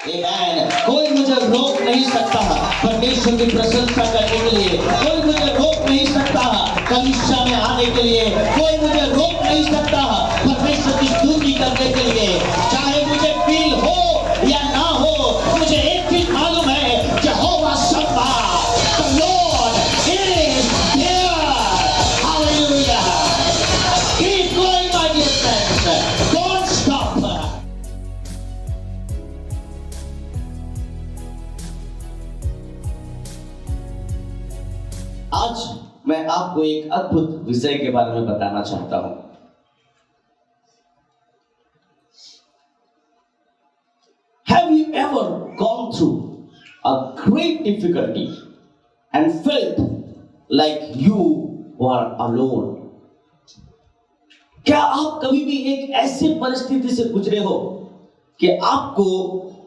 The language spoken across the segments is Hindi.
आमेन। कोई मुझे रोक नहीं सकता परमेश्वर की प्रशंसा करने के लिए, कोई मुझे रोक नहीं सकता कलीसिया में आने के लिए, कोई मुझे रोक नहीं सकता परमेश्वर की स्तुति करने के लिए। चाहे मुझे फील हो या ना हो, मुझे एक चीज मालूम है, Jehovah Shamma, the Lord is here. Hallelujah. Keep going, my dear friends. Don't stop. आज मैं आपको एक अद्भुत विषय के बारे में बताना चाहता हूं। Have you ever gone through a great difficulty and felt like you were alone? क्या आप कभी भी एक ऐसी परिस्थिति से गुजरे हो कि आपको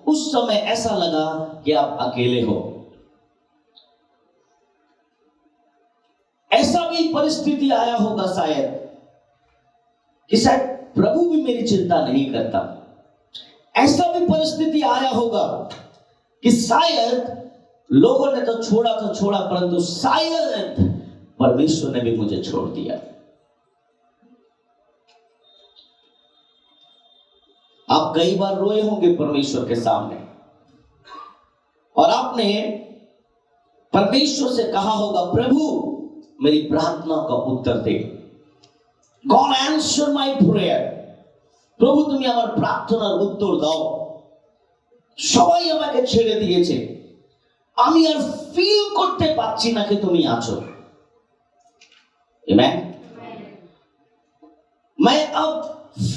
उस समय ऐसा लगा कि आप अकेले हो? ऐसा भी परिस्थिति आया होगा शायद कि शायद प्रभु भी मेरी चिंता नहीं करता। ऐसा भी परिस्थिति आया होगा कि शायद लोगों ने तो छोड़ा परंतु शायद परमेश्वर ने भी मुझे छोड़ दिया। आप कई बार रोए होंगे परमेश्वर के सामने और आपने परमेश्वर से कहा होगा, प्रभु मेरी प्रार्थना का उत्तर दे। God answer my prayer. প্রভু তুমি আমার প্রার্থনার উত্তর দাও। সবাই আমাকে ছেড়ে দিয়েছে, আমি আর ফিল করতে পারছি না कि তুমি আছো। Amen. मैं अब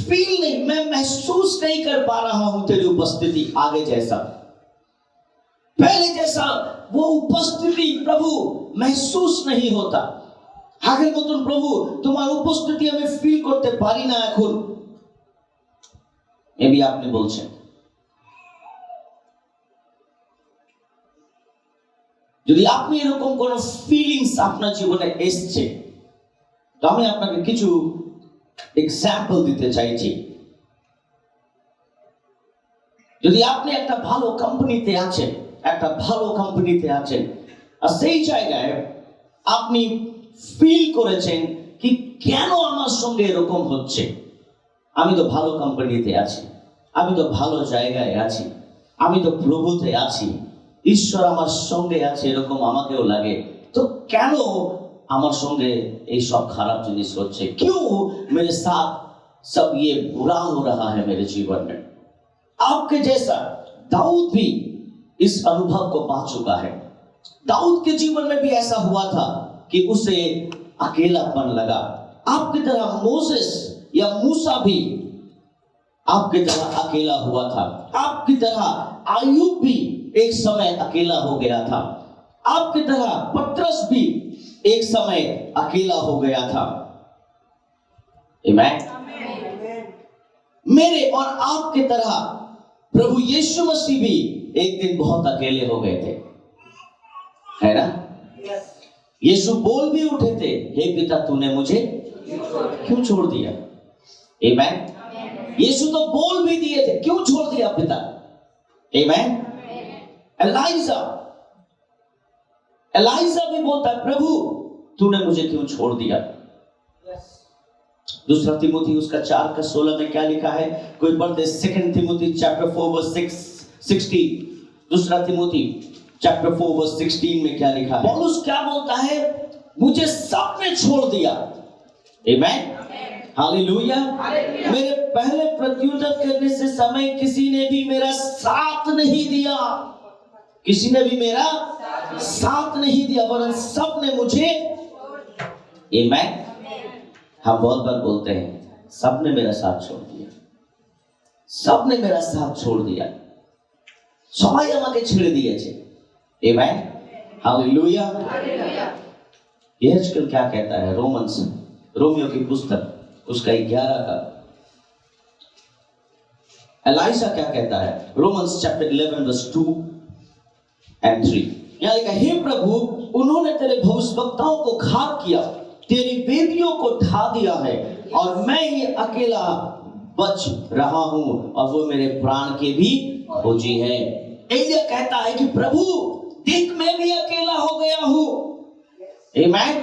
फील नहीं, मैं महसूस नहीं कर पा रहा हूं तेरी उपस्थिति आगे जैसा, पहले जैसा वो उपस्थिति प्रभु महसूस नहीं होता। আগের মতন প্রভু তোমার উপস্থিতি আমি ফিল করতে পারি না এখন। মেবি আপনি বলছেন, যদি আপনি এরকম কোন ফিলিংস আপনার জীবনে এসছে তো আমি আপনাকে কিছু এক্সাম্পল দিতে চাইছি। যদি আপনি একটা ভালো কোম্পানিতে আছেন, আর সেই জায়গায় আপনি ফিল করেছেন কি কেন আমার সঙ্গে এরকম হচ্ছে, আমি তো ভালো কোম্পানিতে আছি, আমি তো ভালো জায়গায় আছি, আমি তো প্রভুতে আছি, ঈশ্বর আমার সঙ্গে আছে, এরকম আমাকেও লাগে, তো কেন আমার সঙ্গে এই সব খারাপ জিনিস হচ্ছে, क्यों मेरे साथ सब ये बुरा हो रहा है मेरे जीवन में। आपके जैसा दाऊद भी इस अनुभव को पा चुका है। दाऊद के जीवन में भी ऐसा हुआ था कि उसे अकेलापन लगा। आपकी तरह मोसेस या मूसा भी आपकी तरह अकेला हुआ था। आपकी तरह आयूब भी एक समय अकेला हो गया था। आपकी तरह पतरस भी एक समय अकेला हो गया था। आमीन। मेरे और आपकी तरह प्रभु यीशु मसीह भी एक दिन बहुत अकेले हो गए थे, है ना? यीशु बोल भी उठे थे, हे पिता तूने मुझे क्यों छोड़ दिया। आमीन। यीशु तो बोल भी दिए थे, क्यों छोड़ दिया पिता। आमीन। एलाइजा भी बोलता है, प्रभु तूने मुझे क्यों छोड़ दिया। दूसरा तिमोथी उसका 4:16 में क्या लिखा है, कोई पढ़ते, 2 तिमोथी चैप्टर 4:16। दूसरा तिमोथी चैप्टर 4:16 में क्या लिखा है, पौलुस क्या बोलता है, मुझे सबने छोड़ दिया। आमीन। हालेलुया। मेरे पहले प्रत्युत्तर करने से समय किसी ने भी मेरा साथ नहीं दिया, किसी ने भी मेरा साथ नहीं दिया, वरन सब ने मुझे। आमीन। हम बहुत बार बोलते हैं, सबने मेरा साथ छोड़ दिया, सबने मेरा साथ छोड़ दिया, সবাই আমাকে ছেড়ে দিয়েছে। आमीन। हालेलुया। यहेजकेल क्या कहता है, रोमियो की पुस्तक उसका 11 का। एलाइजा क्या कहता है, रोमन्स चैप्टर 11:2 and 3। यहाँ लिखा, हे प्रभु उन्होंने तेरे भविष्यवक्ताओं को घात किया, तेरी वेदियों को ढा दिया है, और मैं ही अकेला बच रहा हूं और वो मेरे प्राण के भी खोजी है। एलिया कहता है कि प्रभु देख मैं भी अकेला हो गया हूं। आमीन।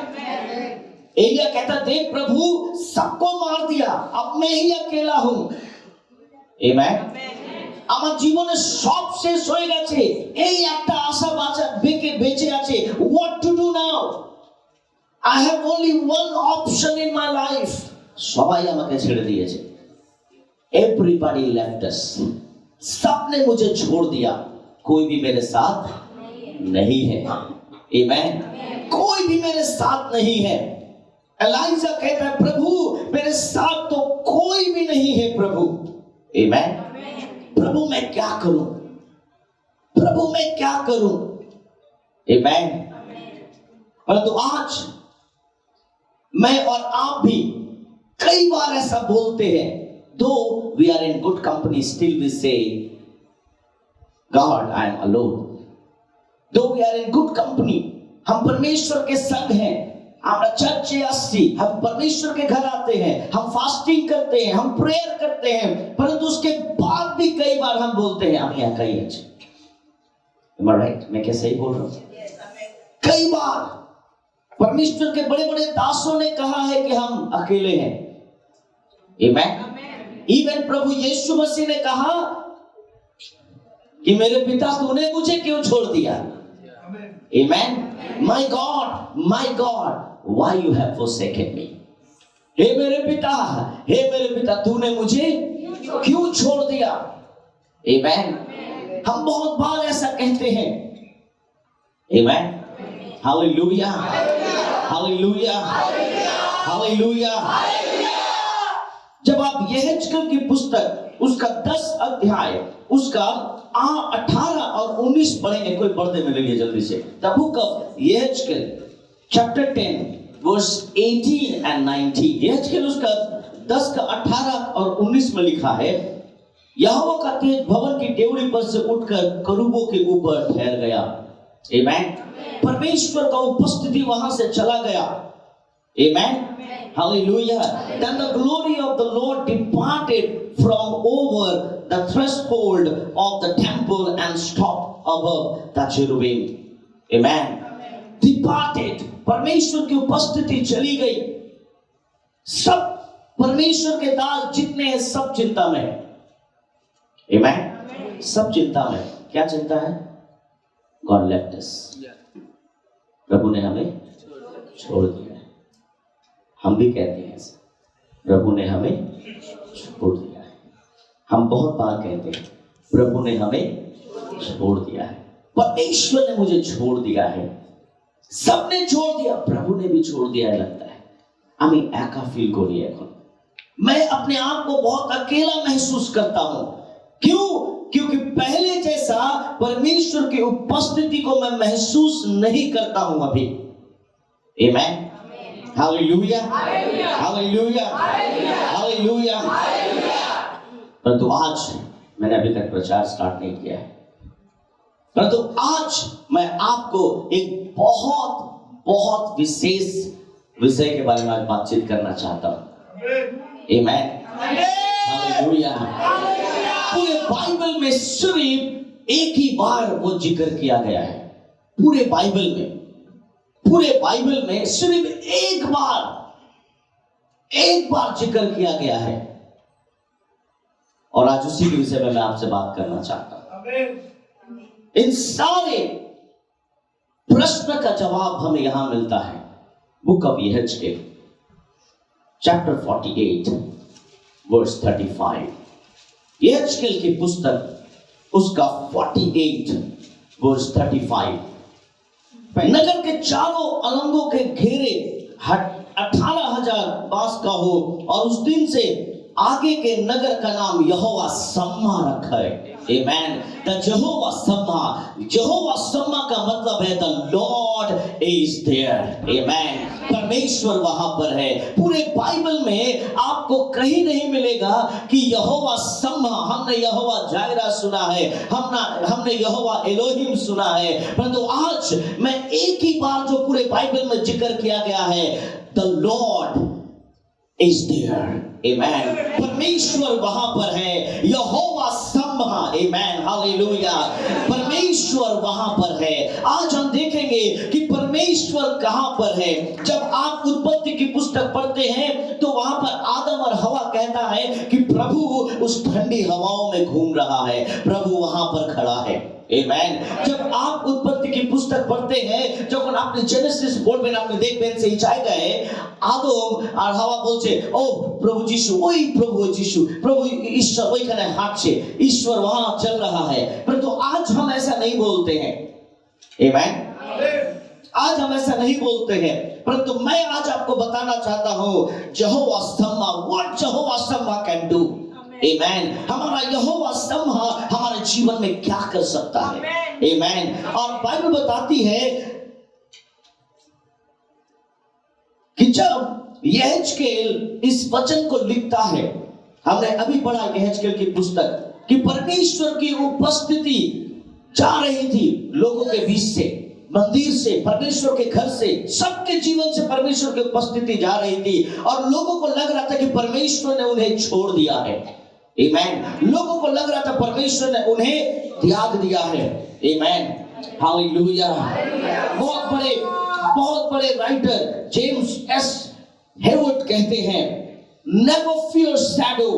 एलिया कहता देख प्रभु सबको मार दिया, अब मैं ही अकेला हूं। आमीन। আমার জীবনে সব শেষ হয়ে গেছে, এই একটা আশা বেঁচে আছে। What to do now? I have only one option in my life. সবাই আমাকে ছেড়ে দিয়েছে। Everybody left us. सबने मुझे छोड़ दिया, कोई भी मेरे साथ नहीं है। Amen. कोई भी मेरे साथ नहीं है। एलाइजा कहता है प्रभु मेरे साथ तो कोई भी नहीं है प्रभु। Amen. प्रभु मैं क्या करूं, प्रभु मैं क्या करूं। Amen. परंतु आज मैं और आप भी कई बार ऐसा बोलते हैं, though we are in good company, still we say, God, I am alone. Though we are in good company, हम परमेश्वर के संग हैं, আমরা चर्चे আসছি, हम परमेश्वर के घर आते हैं, हम फास्टिंग करते हैं, हम प्रेयर करते हैं, परंतु उसके बाद भी कई बार हम बोलते हैं আমি একাই আছি। Am I right? मैं क्या सही बोल रहा हूँ? कई बार परमेश्वर के बड़े बड़े दासों ने कहा है कि हम अकेले हैं। Amen. इवन प्रभु यीशु मसीह ने कहा कि मेरे पिता तूने मुझे क्यों छोड़ दिया। Amen. My God, why you have forsaken me? हे मेरे पिता तूने मुझे क्यों छोड़ दिया। Amen. हम बहुत बार ऐसा कहते हैं। Amen. Hallelujah. Hallelujah. Hallelujah. जब आप यहेजकेल की पुस्तक उसका 10 अध्याय उसका 18 और 19 पढ़ेंगे, कोई पढ़ने मिलेंगे जल्दी से। The book of Yehezkel chapter 10 verse 18 and 19। यहेजकेल उसका 10 का 18 और 19 में लिखा है, यहोवा का तेज भवन की डेवढ़ी पर से उठकर करूबों के ऊपर ठहर गया। Amen. परमेश्वर का उपस्थिति वहां से चला गया। Amen. Hallelujah. Then the glory of the Lord departed from over the threshold of the temple and stopped above the cherubim. Amen. Departed. परमेश्वर की उपस्थिति चली गई। सब परमेश्वर के दास जितने हैं सब चिंता में। Amen. सब चिंता में। क्या चिंता है? God left us. प्रभु ने हमें छोड़ दिया। हम भी कहते हैं प्रभु ने हमें छोड़ दिया है। हम बहुत बार कहते हैं प्रभु ने हमें छोड़ दिया है, परमेश्वर ने मुझे छोड़ दिया है, सबने छोड़ दिया, प्रभु ने भी छोड़ दिया है। लगता है আমি একা ফিল করি এখন, मैं अपने आप को बहुत अकेला महसूस करता हूं। क्यों? क्योंकि पहले जैसा परमेश्वर की उपस्थिति को मैं महसूस नहीं करता हूं अभी। Amen. Hallelujah. Hallelujah. Hallelujah. परंतु आज मैंने अभी तक प्रचार स्टार्ट नहीं किया है, परंतु आज मैं आपको एक बहुत बहुत विशेष विषय के बारे में आज बातचीत करना चाहता हूं। Amen. Hallelujah. पूरे बाइबल में सिर्फ एक ही बार वो जिक्र किया गया है। पूरे बाइबल में सिर्फ एक बार जिक्र किया गया है, और आज उसी के विषय में मैं आपसे बात करना चाहता हूं। इन सारे प्रश्न का जवाब हमें यहां मिलता है बुक ऑफ यहेजकेल चैप्टर 48 वर्स 35। यहेजकेल की पुस्तक उसका 48 वर्स 35। नगर के चारों अलंगों के घेरे 18,000 बांस का हो, और उस दिन से आगे के नगर का नाम यहोवा सम्मा रखा है। Amen. The Jehovah Shammah का मतलब है the Lord is there. Amen. परमेश्वर वहां पर है। पूरे बाइबल में आपको कहीं नहीं मिलेगा कि यहोवा सम्मा, हमने यहोवा जायरा सुना है, हमने यहोवा एलोहिम सुना है, परंतु आज मैं एक ही बार जो पूरे बाइबल में जिक्र किया गया है, the Lord is there. Amen. परमेश्वर वहां पर है, यहोवा सम्मा स्तंभ, आमेन, हालेलुया, परमेश्वर वहां पर है। आज हम देखेंगे कि परमेश्वर कहां पर है। जब आप उत्पत्ति की पुस्तक पढ़ते हैं तो वहां पर आदम और हवा कहता है कि प्रभु उस ठंडी हवाओं में घूम रहा है, प्रभु वहां पर खड़ा है, आमेन। जब आप उत्पत्ति की पुस्तक पढ़ते हैं, जब आपने जेनेसिस बोर्ड में आपने देख पेन से हिंचाए गए, आदम और हवा बोलছে ও প্রভু যিশু, ওই প্রভু যিশু, प्रभु ईश्वर ওইখানে হাঁটছে, ईश्वर वहां चल रहा है। परंतु आज हम ऐसा नहीं बोलते हैं, आमेन। आज हम ऐसा नहीं बोलते हैं, परंतु मैं आज आपको बताना चाहता हूं यहोवा स्तंभ, व्हाट यहोवा स्तंभ कैन डू, आमेन। हमारा यहोवा स्तंभ हमारे जीवन में क्या कर सकता है, आमेन। और बाइबल बताती है कि जब यहेजकेल इस वचन को लिखता है, हमने अभी पढ़ा यहेजकेल की पुस्तक कि परमेश्वर की उपस्थिति जा रही थी लोगों के बीच से, मंदिर से, परमेश्वर के घर से, सबके जीवन से परमेश्वर की उपस्थिति जा रही थी, और लोगों को लग रहा था कि परमेश्वर ने उन्हें छोड़ दिया है, आमेन। लोगों को लग रहा था परमेश्वर ने उन्हें त्याग दिया है, आमेन, हालेलुया। बहुत बड़े राइटर जेम्स एस हेवर्ड कहते हैं, never fear shadow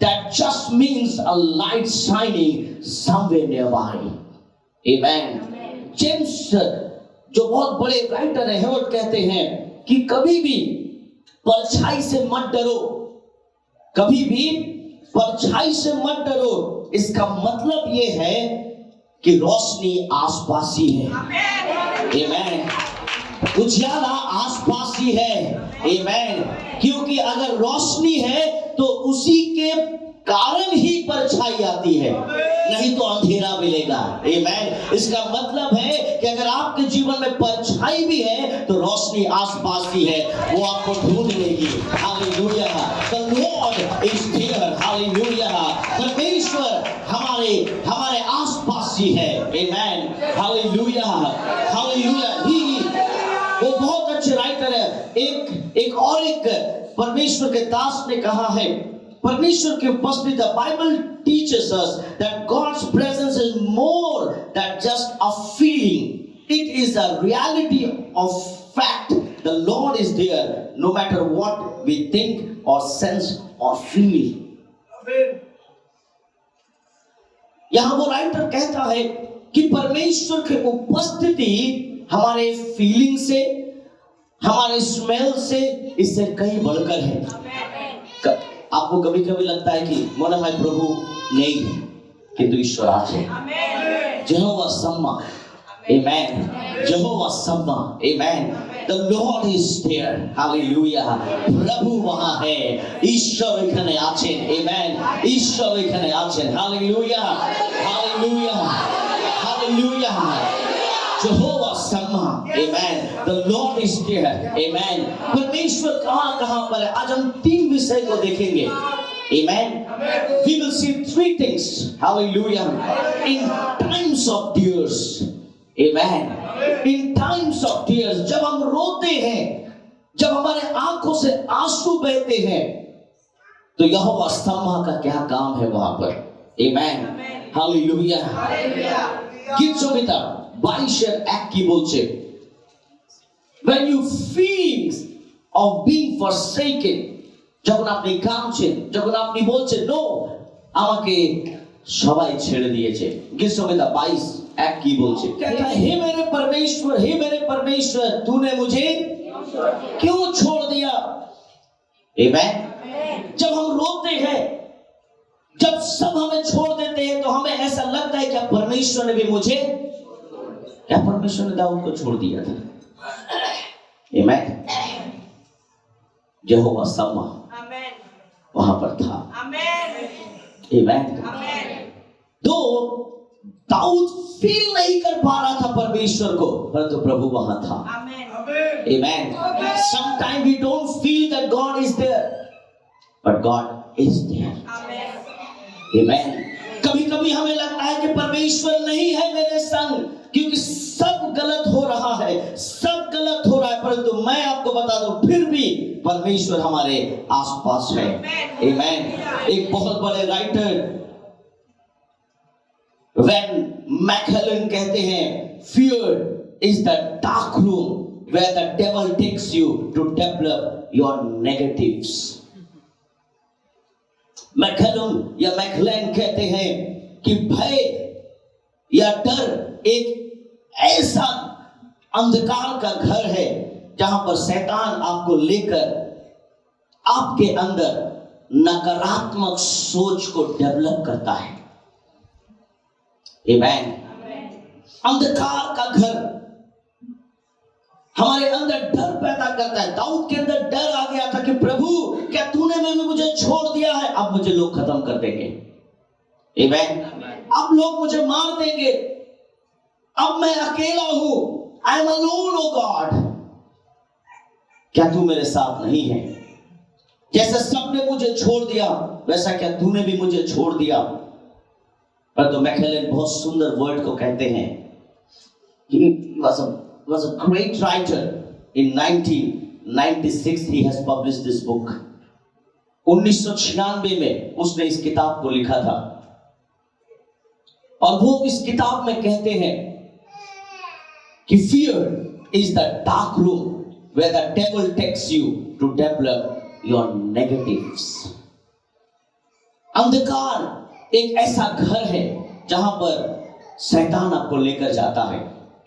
that just means a light shining somewhere nearby, amen। James जो बहुत बड़े राइटर है, हेवर्ड कहते हैं कि कभी भी परछाई से मत डरो, कभी भी परछाई से मत डरो। इसका मतलब ये है कि रोशनी आसपास ही है, आमेन। उजियारा आसपास ही है, आमेन। क्योंकि अगर रोशनी है तो उसी के कारण ही परछाई आती है, नहीं तो अंधेरा मिलेगा, आमेन। इसका मतलब है कि अगर आपके जीवन में परछाई भी है तो रोशनी आसपास ही है, वो आपको ढूंढ लेगी, hallelujah. The Lord is there, hallelujah. परमेश्वर हमारे आसपास ही है, आमेन, हालेलुया, हालेलुया। वो बहुत अच्छे राइटर है। एक परमेश्वर के दास ने कहा है, परमेश्वर की उपस्थिति, the Bible teaches us that God's presence is more than just a feeling. It is a reality of fact. The Lord is there no matter what we think or sense or feel. यहां वो राइटर कहता है कि परमेश्वर की उपस्थिति हमारे फीलिंग से, हमारे स्मेल से, इससे कहीं बढ़कर है। आपको कभी कभी लगता है कि मन में प्रभु नहीं है, किंतु ईश्वर आते, यहोवा शम्मा, आमेन, यहोवा शम्मा, आमेन। The Lord is there, hallelujah। प्रभु वहां है, ईश्वर এখানে আছেন, amen। ईश्वर এখানে আছেন, hallelujah, hallelujah, hallelujah। Jehovah Shamma, amen। The Lord is there, amen। परमेश्वर कहां पर है? आज हम 3 विषय को देखेंगे, amen। We will see 3 things, hallelujah। In times of tears, amen। In times of tears, जब हम रोते हैं, जब हमारे आंखों से आंसू बहते हैं, तो यहोवा स्तंभ का क्या काम है वहां पर, amen, हालेलुया। गीत संहिता 22:1 की बोलছে, when you feel of being forsaken, যখন আপনি কাঁদছেন, যখন আপনি বলছেন নো, আমাকে সবাই ছেড়ে দিয়েছে। গীত संहिता 22:1 की बोलছে, कहता है हे मेरे परमेश्वर तूने मुझे क्यों छोड़ दिया, आमेन। जब हम रोते हैं, जब सब हमें छोड़ देते हैं, तो हमें ऐसा लगता है कि परमेश्वर ने भी मुझे, क्या परमेश्वर ने दाऊद को छोड़ दिया था, आमेन। यहोवा शम्मा वहां पर था, आमेन। तो दाऊद फील नहीं कर पा रहा था परमेश्वर को, परंतु प्रभु वहां था, आमेन। Sometimes we don't feel that God is there, but God is there, आमेन। कभी-कभी हमें लगता है कि परमेश्वर नहीं है मेरे संग, क्योंकि सब गलत हो रहा है, सब गलत हो रहा है, परंतु मैं आपको बता दूं फिर भी परमेश्वर हमारे आसपास है, आमेन। एक बहुत बड़े राइटर When मैकहेलन कहते हैं fear is the dark room where the devil takes you to develop your negatives. मैकहेलन कहते हैं कि भय या डर एक ऐसा अंधकार का घर है जहां पर शैतान आपको लेकर आपके अंदर नकारात्मक सोच को डेवलप करता है। आमेन। अंधकार का घर हमारे अंदर डर पैदा करता है। दाऊद के अंदर डर आ गया था कि प्रभु क्या तूने में मुझे छोड़ दिया है, अब मुझे लोग खत्म कर देंगे। आमेन। अब लोग मुझे मार देंगे, अब मैं अकेला हूं। I am alone oh God, क्या तू मेरे साथ नहीं है? जैसे सबने मुझे छोड़ दिया वैसा क्या तूने भी मुझे छोड़ दिया? पर तो मैकहेलन बहुत सुंदर वर्ड को कहते हैं। He was a great writer. In 1996 he has published this book. 1996 में उसने इस किताब को लिखा था और वो इस किताब में कहते हैं कि fear is the dark room where the devil takes you to develop your negatives. अंधकार एक ऐसा घर है जहां पर शैतान आपको लेकर जाता है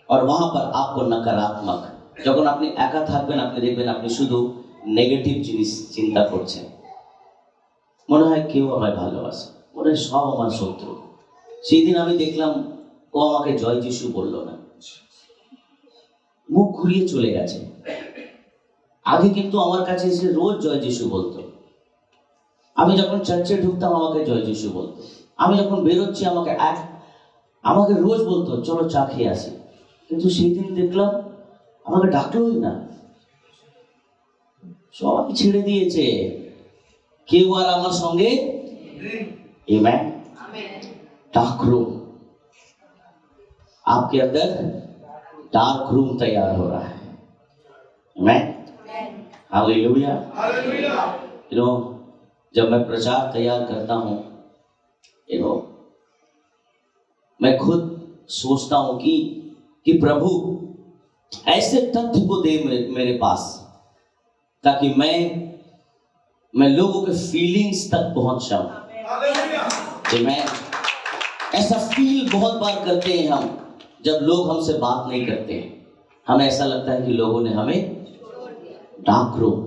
और वहां पर आपको नकारात्मक, যখন আপনি একা থাকবেন আপনি দেখবেন আপনি শুধু নেগেটিভ জিনিস চিন্তা করছেন। মনে হয় কেউ আমায় ভালোবাসে, মনে হয় সব আমার শত্রু। সেই দিন আমি দেখলাম ও আমাকে জয় যিশু বলল না, মুখ ঘুরিয়ে চলে গেছে। আগে কিন্তু আমার কাছে এসে রোজ জয় যিশু বলতো। আমি যখন চার্চে ঢুকতাম আমাকে জয় যিশু বলতো। আমি যখন বেরোচ্ছি আমাকে রোজ বলতো চলো চা খেয়ে আসি। কিন্তু সেই দিন দেখলাম আমাকে ডাকলোই না, সবাই ছেড়ে দিয়েছে, কেউ আর আমার সঙ্গে। आमेन। डार्क रूम, आपके अंदर डार्क रूम तैयार हो रहा है। आमेन। हालेलुया। जब मैं प्रचार तैयार करता हूं मैं खुद सोचता हूं कि प्रभु ऐसे तथ्य को दे मेरे पास ताकि मैं लोगों के फीलिंग्स तक पहुंच जाऊं। मैं ऐसा फील बहुत बार करते हैं हम जब लोग हमसे बात नहीं करते हैं, हमें ऐसा लगता है कि लोगों ने हमें डार्क रूम,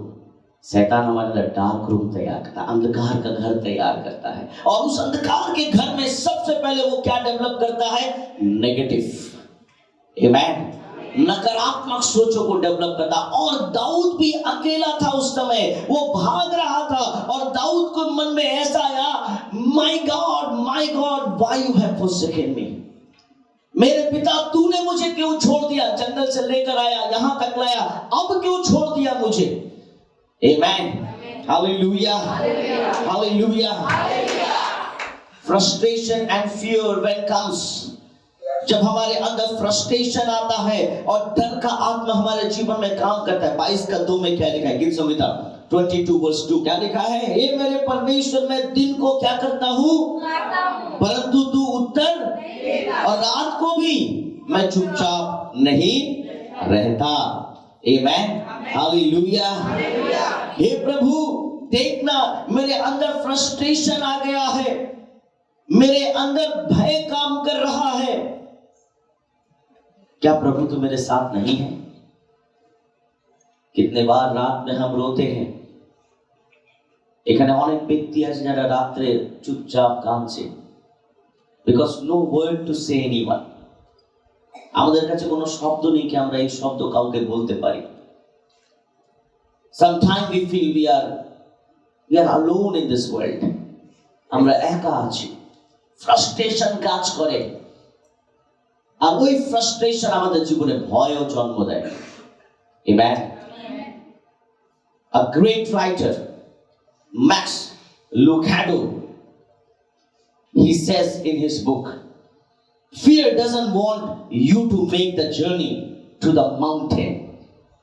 शैतान हमारे अंदर डार्क रूम तैयार करता है, अंधकार का घर तैयार करता है और उस अंधकार के घर में सबसे पहले वो क्या डेवलप करता है? नेगेटिव। आमेन। नकारात्मक सोचों को डेवलप करता। और दाऊद भी अकेला था उस समय, वो भाग रहा था और दाऊद को मन में ऐसा आया, my god why you have forsaken me. मेरे पिता तूने मुझे क्यों छोड़ दिया? जंगल से लेकर आया, यहां तक लाया, अब क्यों छोड़ दिया मुझे? Amen. Hallelujah. Hallelujah. Frustration and fear when comes, जब हमारे अंदर फ्रस्ट्रेशन आता है और डर का आत्मा हमारे जीवन में काम करता है। 22:2 में क्या लिखा है? गीत संहिता 22:2 क्या लिखा है? हे मेरे परमेश्वर मैं दिन को क्या करता हूँ परंतु तू उत्तर और रात को भी मैं चुपचाप नहीं रहता। आमेन। हालेलुया। हे प्रभु देखना मेरे अंदर फ्रस्ट्रेशन आ गया है, मेरे अंदर भय काम कर रहा है, क्या प्रभु तो मेरे साथ नहीं है? कितने बार रात में हम रोते हैं। এখানে অনেক ব্যক্তি আছে যারা রাতে চুপচাপ কাঁদছে, because no word to say anyone. আমাদের কাছে কোনো শব্দ নেই কি আমরা এই শব্দ কাউকে বলতে পারি। Sometimes we feel we are alone in this world. আমরা একা আছি, ফ্রাস্ট্রেশন কাজ করে আর ওই ফ্রাস্ট্রেশন আমাদের জীবনে ভয়ও জন্ম দেয়। Amen. A great writer, Max Lucado, he says in his book, fear doesn't want you to make the journey to the mountain.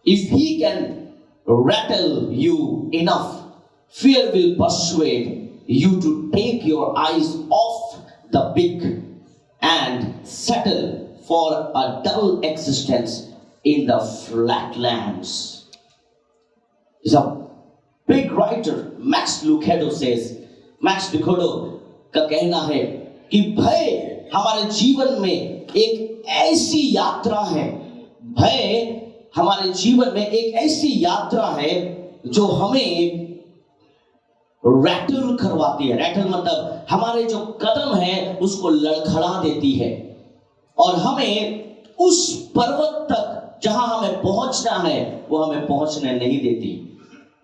If he can rattle you enough, fear will persuade you to take your eyes off the big and settle for a dull existence in the flatlands. Is a big writer, Max Lucado says, Max Lucado का कहना है कि भय हमारे जीवन में एक ऐसी यात्रा है, भय हमारे जीवन में एक ऐसी यात्रा है जो हमें रैटल करवाती है। रैटल मतलब हमारे जो कदम है उसको लड़खड़ा देती है और हमें उस पर्वत तक जहां हमें पहुंचना है वो हमें पहुंचने नहीं देती।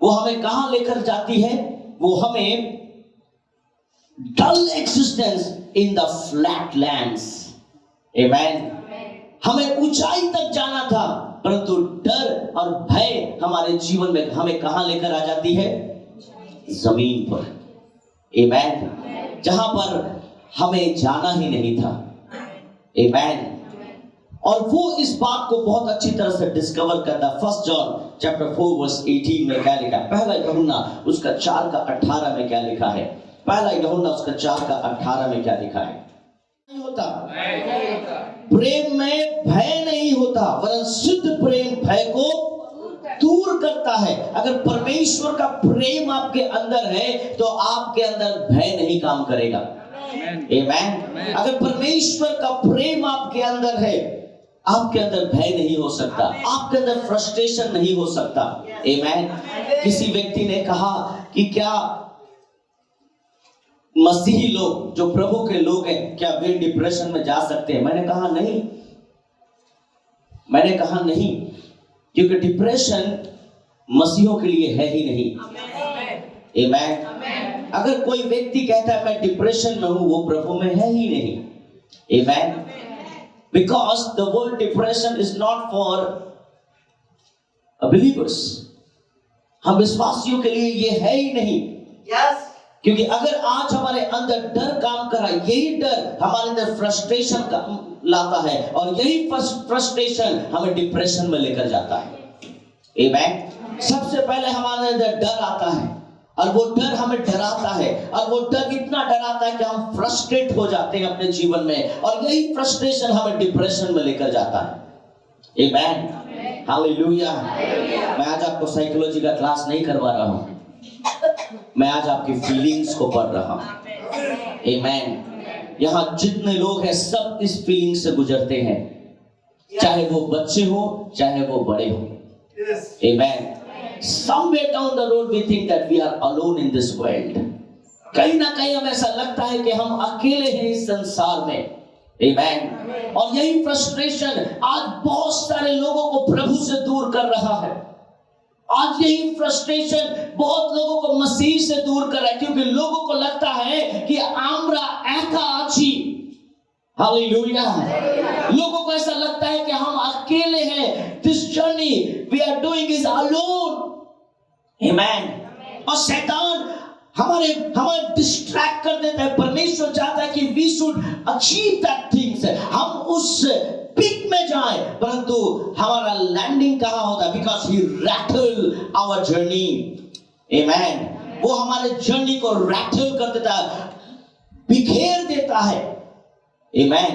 वो हमें कहां लेकर जाती है? वो हमें dull existence in the flat lands. Amen. हमें ऊंचाई तक जाना था परंतु डर और भय हमारे जीवन में हमें कहां लेकर आ जाती है? जमीन पर। आमेन। जहां पर हमें जाना ही नहीं था। आमेन। और वो इस बात को बहुत अच्छी तरह से डिस्कवर करता। 1 जॉन चैप्टर 4 वर्स 18 में क्या लिखा? पहला यूहन्ना उसका 4 का 18 में क्या लिखा है? पहला यूहन्ना उसका 4 का 18 में क्या लिखा है? नहीं होता, प्रेम में भय नहीं होता, वरन शुद्ध प्रेम भय को दूर करता है। अगर परमेश्वर का प्रेम आपके अंदर है तो आपके अंदर भय नहीं काम करेगा। आमेन। अगर परमेश्वर का प्रेम आपके अंदर है, आपके अंदर भय नहीं हो सकता, आपके अंदर फ्रस्ट्रेशन नहीं हो सकता। आमेन। किसी व्यक्ति ने कहा कि क्या मसीही लोग जो प्रभु के लोग हैं क्या वे डिप्रेशन में जा सकते हैं? मैंने कहा नहीं, क्योंकि डिप्रेशन मसीहों के लिए है ही नहीं। आमेन। अगर कोई व्यक्ति कहता है मैं डिप्रेशन में हूं, वो प्रभु में है ही नहीं। आमेन। Because the word depression is not for believers. हम विश्वासियों के लिए ये है ही नहीं। Yes. क्योंकि अगर आज हमारे अंदर डर काम कर रहा है, यही डर हमारे अंदर फ्रस्ट्रेशन लाता है और यही फ्रस्ट्रेशन हमें डिप्रेशन में लेकर जाता है। आमेन। सबसे पहले हमारे अंदर डर आता है और वो डर हमें डराता है और वो डर इतना डराता है कि हम फ्रस्ट्रेट हो जाते हैं अपने जीवन में और यही फ्रस्ट्रेशन हमें डिप्रेशन में लेकर जाता है। आमेन। हालेलुया। मैं आज आपको साइकोलॉजी का क्लास नहीं करवा रहा हूं, मैं आज आपकी फीलिंग्स को पढ़ रहा हूं। आमेन। यहां जितने लोग हैं सब इस फीलिंग से गुजरते हैं, चाहे वो बच्चे हो चाहे वो बड़े हो। आमेन। Somewhere down the road we think that we are alone in this world. कहीं ना कहीं हमें ऐसा लगता है कि हम अकेले हैं इस संसार में। Amen. और यही फ्रस्ट्रेशन आज बहुत सारे लोगों को प्रभु से दूर कर रहा है। आज यही फ्रस्ट्रेशन बहुत लोगों को मसीह से दूर कर रहा है, क्योंकि लोगों को लगता है कि आम्रा एका आची। हालेलुया। लोगों को ऐसा लगता है कि हम अकेले हैं। This journey we are doing is alone. Amen. और शैतान हमारे डिस्ट्रैक्ट कर देता है। परमेश्वर चाहता है कि we should achieve that things. हम उस पीक में जाएं, परंतु हमारा लैंडिंग कहाँ होता है? Because he rattle our journey. Amen. वो हमारे जर्नी को रैटल कर देता है, बिखेर देता है। Amen.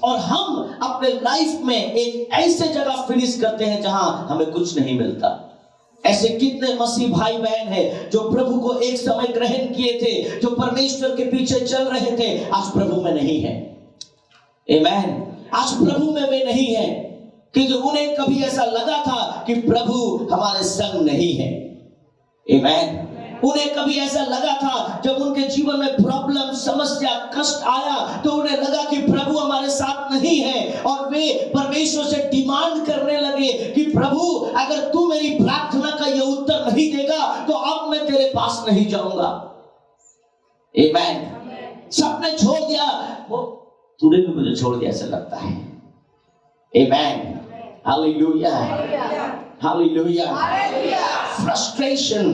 और हम अपने लाइफ में एक ऐसे जगह फिनिश करते हैं जहां हमें कुछ नहीं मिलता। ऐसे कितने मसीह भाई बहन हैं जो प्रभु को एक समय ग्रहण किए थे, जो परमेश्वर के पीछे चल रहे थे, आज प्रभु में नहीं है। Amen. आज प्रभु में वे नहीं है क्योंकि उन्हें कभी ऐसा लगा था कि प्रभु हमारे संग नहीं है। Amen. उन्हें कभी ऐसा लगा था जब उनके जीवन में प्रॉब्लम, समस्या, कष्ट आया तो उन्हें लगा कि प्रभु हमारे साथ नहीं है और वे परमेश्वर से डिमांड करने लगे कि प्रभु अगर तू मेरी प्रार्थना का ये उत्तर नहीं देगा तो अब मैं तेरे पास नहीं जाऊंगा। Amen. सबने छोड़ दिया, वो तूने भी मुझे छोड़ दिया ऐसा लगता है। Amen. Hallelujah. Hallelujah. Frustration.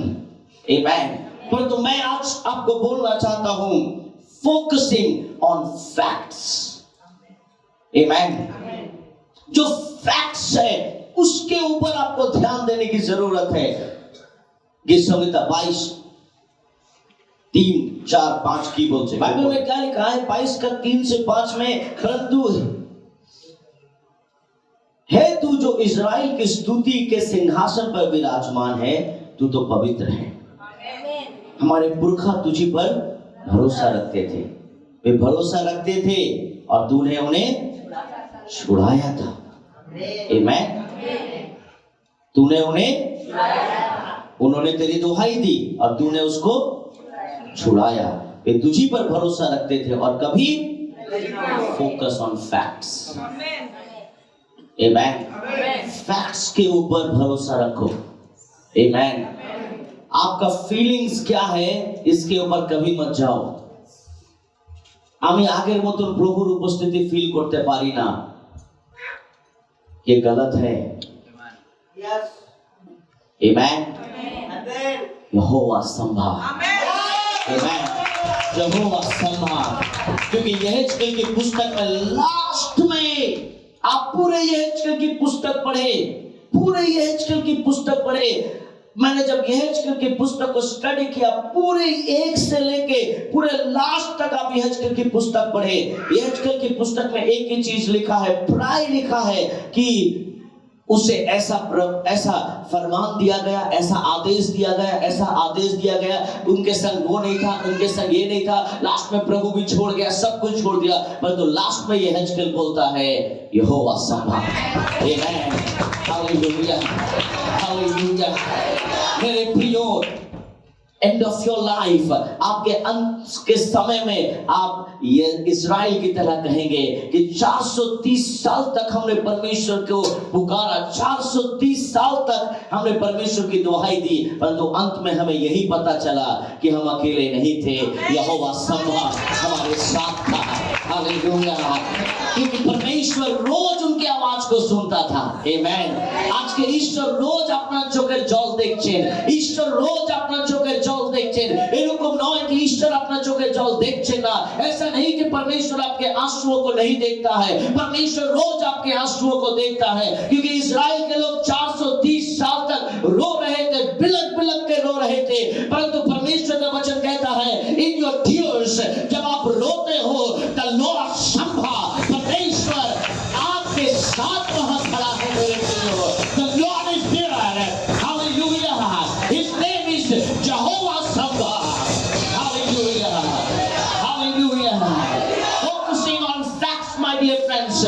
Amen. परंतु मैं आज आपको बोलना चाहता हूं फोकसिंग ऑन फैक्ट्स। Amen. जो फैक्ट्स है उसके ऊपर आपको ध्यान देने की जरूरत है। गीत संहिता 22:3 4-5 की बोलते बाइबल में क्या लिखा है 22 का 3 से 5 में, परंतु हे तू जो इज़राइल की स्तुति के सिंहासन पर विराजमान है, तू तो पवित्र है। हमारे पुरखा तुझी पर भरोसा रखते थे, वे भरोसा रखते थे और तूने उन्हें छुड़ाया था। आमीन। तूने उन्होंने तेरी दुहाई दी और तूने उसको छुड़ाया। वे तुझी पर भरोसा रखते थे और कभी फोकस ऑन फैक्ट्स। आमीन। फैक्ट्स के ऊपर भरोसा रखो। आमीन। आपका फीलिंग्स क्या है इसके ऊपर कभी मत जाओ। আমি আগের মতন প্রভুর উপস্থিতি ফিল করতে পারি না, ये गलत है। आमीन। यहोवा संभाल। आमीन। यहोवा संभाल। क्योंकि यहेजकेल की पुस्तक में लास्ट में आप पूरे यहेजकेल की पुस्तक पढ़े, पूरे यहेजकेल की पुस्तक पढ़े। मैंने जब यहेजकेल की पुस्तक को स्टडी किया, पूरे 1 से लेके पूरे लास्ट तक आप यहेजकेल की पुस्तक पढ़े। यहेजकेल की पुस्तक में एक ही चीज लिखा है, प्राय लिखा है कि उसे ऐसा फरमान दिया गया, ऐसा आदेश दिया गया, ऐसा आदेश दिया गया। उनके संग वो नहीं था, उनके संग ये नहीं था। लास्ट में प्रभु भी छोड़ गया, सब कुछ छोड़ दिया, परंतु लास्ट में यहेजकेल बोलता है यहोवा संभाल। आमीन। हालेलुया, हालेलुया। मेरे प्रियो, एंड ऑफ योर लाइफ, आपके अंत के समय में आप ये इज़राइल की तरह कहेंगे कि 430 साल तक हमने परमेश्वर को पुकारा, 430 साल तक हमने परमेश्वर की दुहाई दी, परंतु अंत में हमें यही पता चला कि हम अकेले नहीं थे, यहोवा संभाल हमारे साथ था। हालेलुया। क्योंकि परमेश्वर रोज उनकी आवाज को सुनता था। आमीन। आज के ईश्वर रोज अपना चोखेर जल देखছেন, ईश्वर रोज अपना चोखेर जल देखছেন। এরকম নয় कि ईश्वर अपना चोखेर जल देखছেন ना, ऐसा नहीं कि परमेश्वर आपके आंसुओं को नहीं देखता है, परमेश्वर रोज आपके आंसुओं को देखता है। क्योंकि इज़राइल के लोग 430 साल तक रो रहे थे, बिलक बिलक के रो रहे थे, परंतु परमेश्वर का वचन कहता है इन योर टीयर्स, जब आप रोते हो द लॉर्ड संभाल, परमेश्वर आपके साथ वहां खड़ा है। मेरे प्रियो, the lord is there. Hallelujah. His name is Jehovah संभाल। Hallelujah, hallelujah. Focusing on facts my dear friends,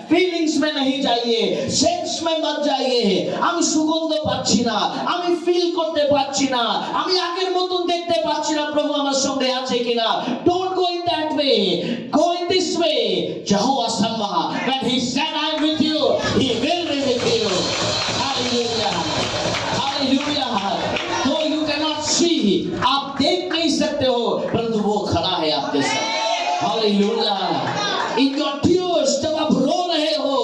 feelings में नहीं जाइए, सेंस में मत जाइए। আমি সুগন্ধ পাচ্ছি না, আমি ফিল করতে পারছি না, আমি আগের মতন দেখতে পাচ্ছি না প্রভু আমার সঙ্গে আছে কিনা। Don't go in that way, go in this way. Jehovah Shammah, when he said I am with you, he will be with you. Hallelujah, hallelujah. Though you cannot see, आप देख नहीं सकते हो, परंतु वो खड़ा है आपके साथ। Hallelujah. In your tears, जब आप रो रहे हो,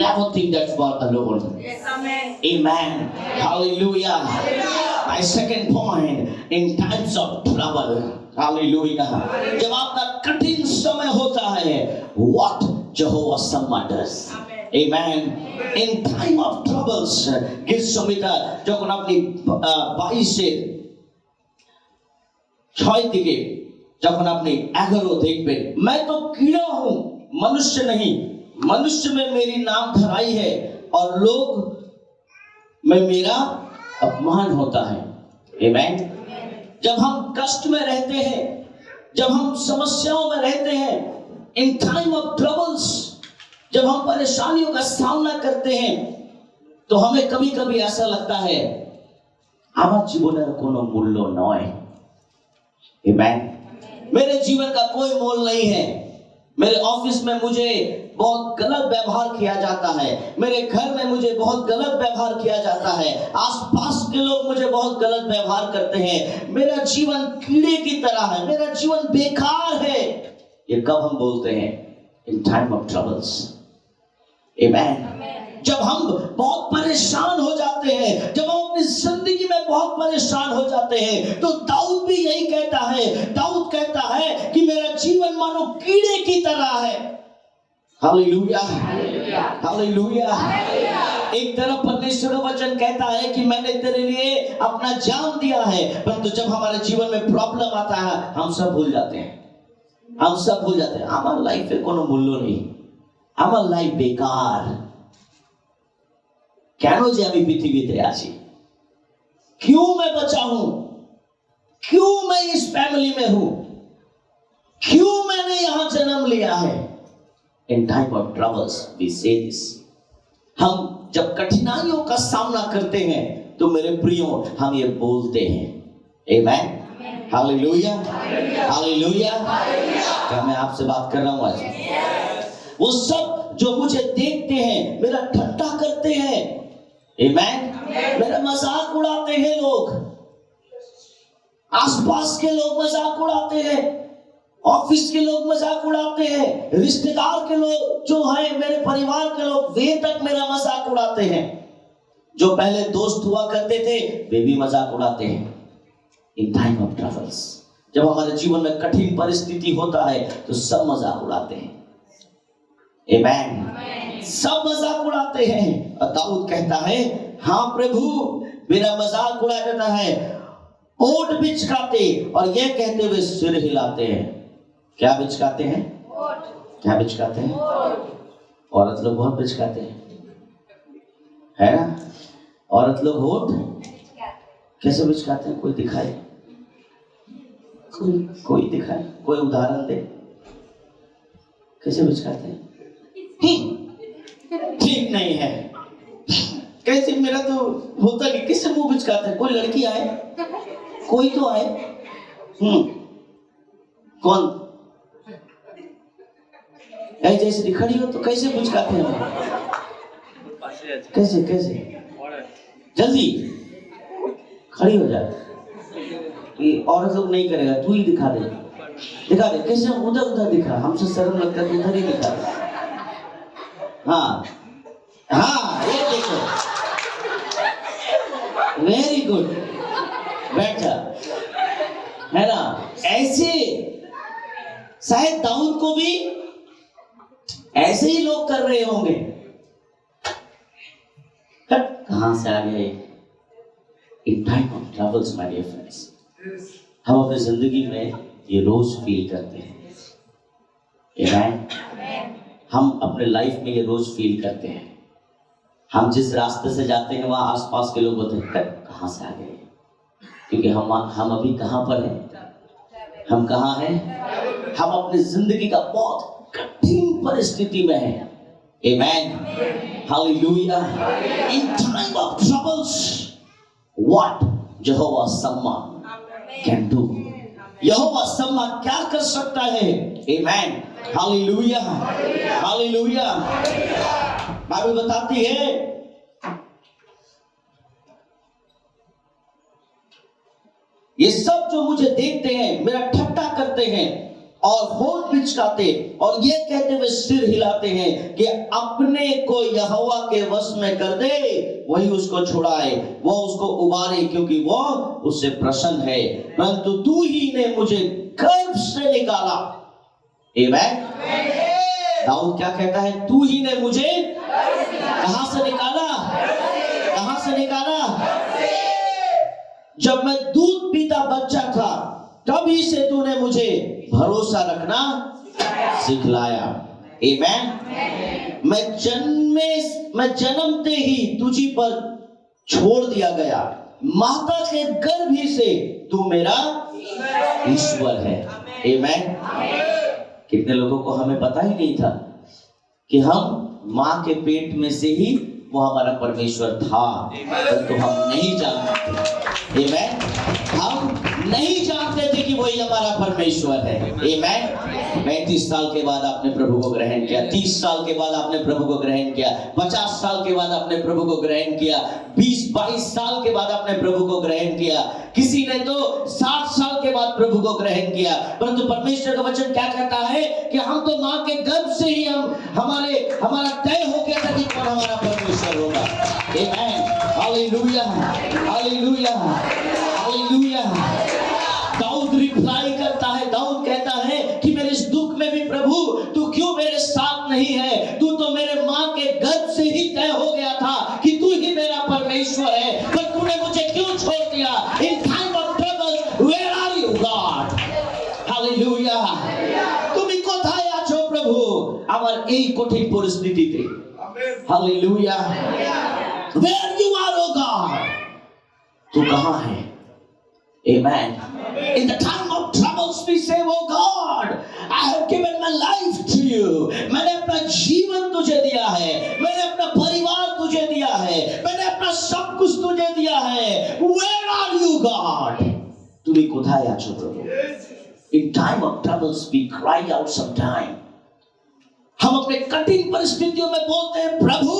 never think that you are alone. Yes, amen. Amen. Hallelujah. My second point, in times of trouble, hallelujah. जब आपका कठिन समय होता है, what Jehovah Shammah does. Amen. In time of troubles, গীত সংহিতা যখন আপনি 22-6 দিকে যখন আপনি 11 দেখবেন, मैं तो कीड़ा हूं, मनुष्य नहीं, मनुष्य में मेरी नाम धराई है और लोग में मेरा अपमान होता है। आमीन। जब हम कष्ट में रहते हैं, जब हम समस्याओं में रहते हैं, इन टाइम ऑफ ट्रबल्स, जब हम परेशानियों का सामना करते हैं, तो हमें कभी कभी ऐसा लगता है আমার জীবনের কোনো মূল্য নয়। आमीन। मेरे जीवन का कोई मोल नहीं है। मेरे ऑफिस में मुझे बहुत गलत व्यवहार किया जाता है, मेरे घर में मुझे बहुत गलत व्यवहार किया जाता है, आसपास के लोग मुझे बहुत गलत व्यवहार करते हैं, मेरा जीवन कीड़े की तरह है, मेरा जीवन बेकार है। ये कब हम बोलते हैं? इन टाइम ऑफ ट्रबल्स। आमीन। जब हम बहुत परेशान हो जाते हैं, जब हम अपनी जिंदगी में बहुत परेशान हो जाते हैं, तो दाऊद भी यही कहता है। दाऊद कहता है कि मेरा जीवन मानो कीड़े की तरह है। Hallelujah, hallelujah. एक तरफ परमेश्वर का वचन कहता है कि मैंने तेरे लिए अपना जान दिया है, परंतु जब हमारे जीवन में प्रॉब्लम आता है हम सब भूल जाते हैं, हम सब भूल जाते हैं। हमारा लाइफ में कोनो मूल्य नहीं, हमारा लाइफ बेकार। क्यों जे अभी पृथ्वीते आছি, क्यों मैं बचा हूं, क्यों मैं इस फैमिली में हूं, क्यों मैंने यहां जन्म लिया है। In time of troubles we say this। हम जब कठिनाइयों का सामना करते हैं तो मेरे प्रियो हम ये बोलते हैं। Amen, hallelujah, hallelujah. क्या मैं आपसे बात कर रहा हूं आज? वो सब जो मुझे देखते हैं मेरा ठट्टा करते हैं, Amen, मेरा मजाक उड़ाते हैं लोग, आसपास के लोग मजाक उड़ाते हैं, ऑफिस के लोग मजाक उड़ाते हैं, रिश्तेदार के लोग जो है, मेरे परिवार के लोग, वे तक मेरा मजाक उड़ाते हैं। जो पहले दोस्त हुआ करते थे वे भी मजाक उड़ाते हैं। इन टाइम ऑफ ट्रबल्स, जब हमारे जीवन में कठिन परिस्थिति होता है तो सब मजाक उड़ाते हैं। आमीन, सब मजाक उड़ाते हैं। और दाऊद कहता है, हाँ प्रभु मेरा मजाक उड़ा जाता है, ओट बिचकाते और यह कहते हुए सिर हिलाते हैं। क्या बिचकाते हैं? क्या बिचकाते हैं? औरत लोग बहुत बिचकाते हैं, है ना? औरत लोग होठ कैसे बिचकाते हैं? कोई दिखाए, कोई दिखाए, कोई उदाहरण दे, कैसे बिचकाते हैं? ठीक नहीं है। कैसे? मेरा तो होता नहीं, किससे मुंह बिचकाते हैं? कोई लड़की आए, कोई तो आए। कौन? जैसे खड़ी हो तो कैसे बिचकाते हैं? कैसे कैसे? जल्दी खड़ी हो जा। ये औरत लोग नहीं करेगा, तू ही दिखा दे, दिखा दे। कैसे? उधर उधर दिखा, हमसे शर्म लगता है, उधर ही दिखा दे। हाँ हाँ, ये देखो, वेरी गुड, बैठ जा, है ना? ऐसे शायद दाऊद को भी ऐसे ही लोग कर रहे होंगे। कहां से आ गए? In time of troubles my dear friends, हम अपनी जिंदगी में ये रोज फील करते हैं। आमीन, हम अपने लाइफ में ये रोज फील करते हैं। हम जिस रास्ते से जाते हैं वहां आसपास के लोग बोलते हैं, कहां से आ गए? क्योंकि हम अभी कहां पर हैं? हम कहां हैं? हम अपनी जिंदगी का बहुत कठिन परिस्थिति में हैं। Amen, hallelujah. In time of troubles what Jehovah Shammah can do, यहोवा शम्मा क्या कर सकता है? आमीन, हालेलुया, हालेलुया। बाइबल बताती है ये सब जो मुझे देखते हैं मेरा ठट्टा करते हैं और होठ बिचकाते और ये कहते हुए सिर हिलाते हैं कि अपने को यहोवा के वश में कर दे, वही उसको छुड़ाए, वो उसको उबारे, क्योंकि वो उससे प्रसन्न है। परंतु तू ही ने मुझे गर्भ से निकाला। आमीन। दाऊद क्या कहता है? तू ही ने मुझे कहां से निकाला? कहां से निकाला? जब मैं दूध पीता बच्चा था तभी से तूने मुझे भरोसा रखना सिखलाया। आमीन। मैं जन्मते ही तुझी पर छोड़ दिया गया, माता के गर्भ ही से तू मेरा ईश्वर है। आमीन। कितने लोगों को हमें पता ही नहीं था कि हम माँ के पेट में से ही वो हमारा परमेश्वर था, परंतु हम नहीं जानते थे। आमीन। हम नहीं जानते थे कि वही हमारा परमेश्वर है। आमीन। 35 साल के बाद आपने प्रभु को ग्रहण किया, 30 साल के बाद आपने प्रभु को ग्रहण किया, 50 साल के बाद आपने प्रभु को ग्रहण किया, 20-22 साल के बाद आपने प्रभु को ग्रहण किया, किसी ने तो 60 साल के बाद प्रभु को ग्रहण किया। परंतु परमेश्वर का वचन क्या कहता है कि हम तो माँ के गर्भ से ही हमारा तय हो गया था कि कौन हमारा परमेश्वर होगा। आमीन, हालेलुया, हालेलुया, हालेलुया। दाऊद रिप्लाई करता है, दाऊद कहता है कि मेरे इस दुख में भी प्रभु तू क्यों मेरे साथ नहीं है? कठिन परिस्थिति थी। Hallelujah. Where you are, oh God, तू कहाँ है? Amen. In the time of troubles we say, oh God, I have given my life to you. मैंने अपना जीवन तुझे दिया है, मैंने अपना परिवार तुझे दिया है, मैंने अपना सब कुछ तुझे दिया है। Where are you, God? তুমি কোথায় আছো প্রভু? In time of troubles we cry out sometime. हम अपने कठिन परिस्थितियों में बोलते हैं, प्रभु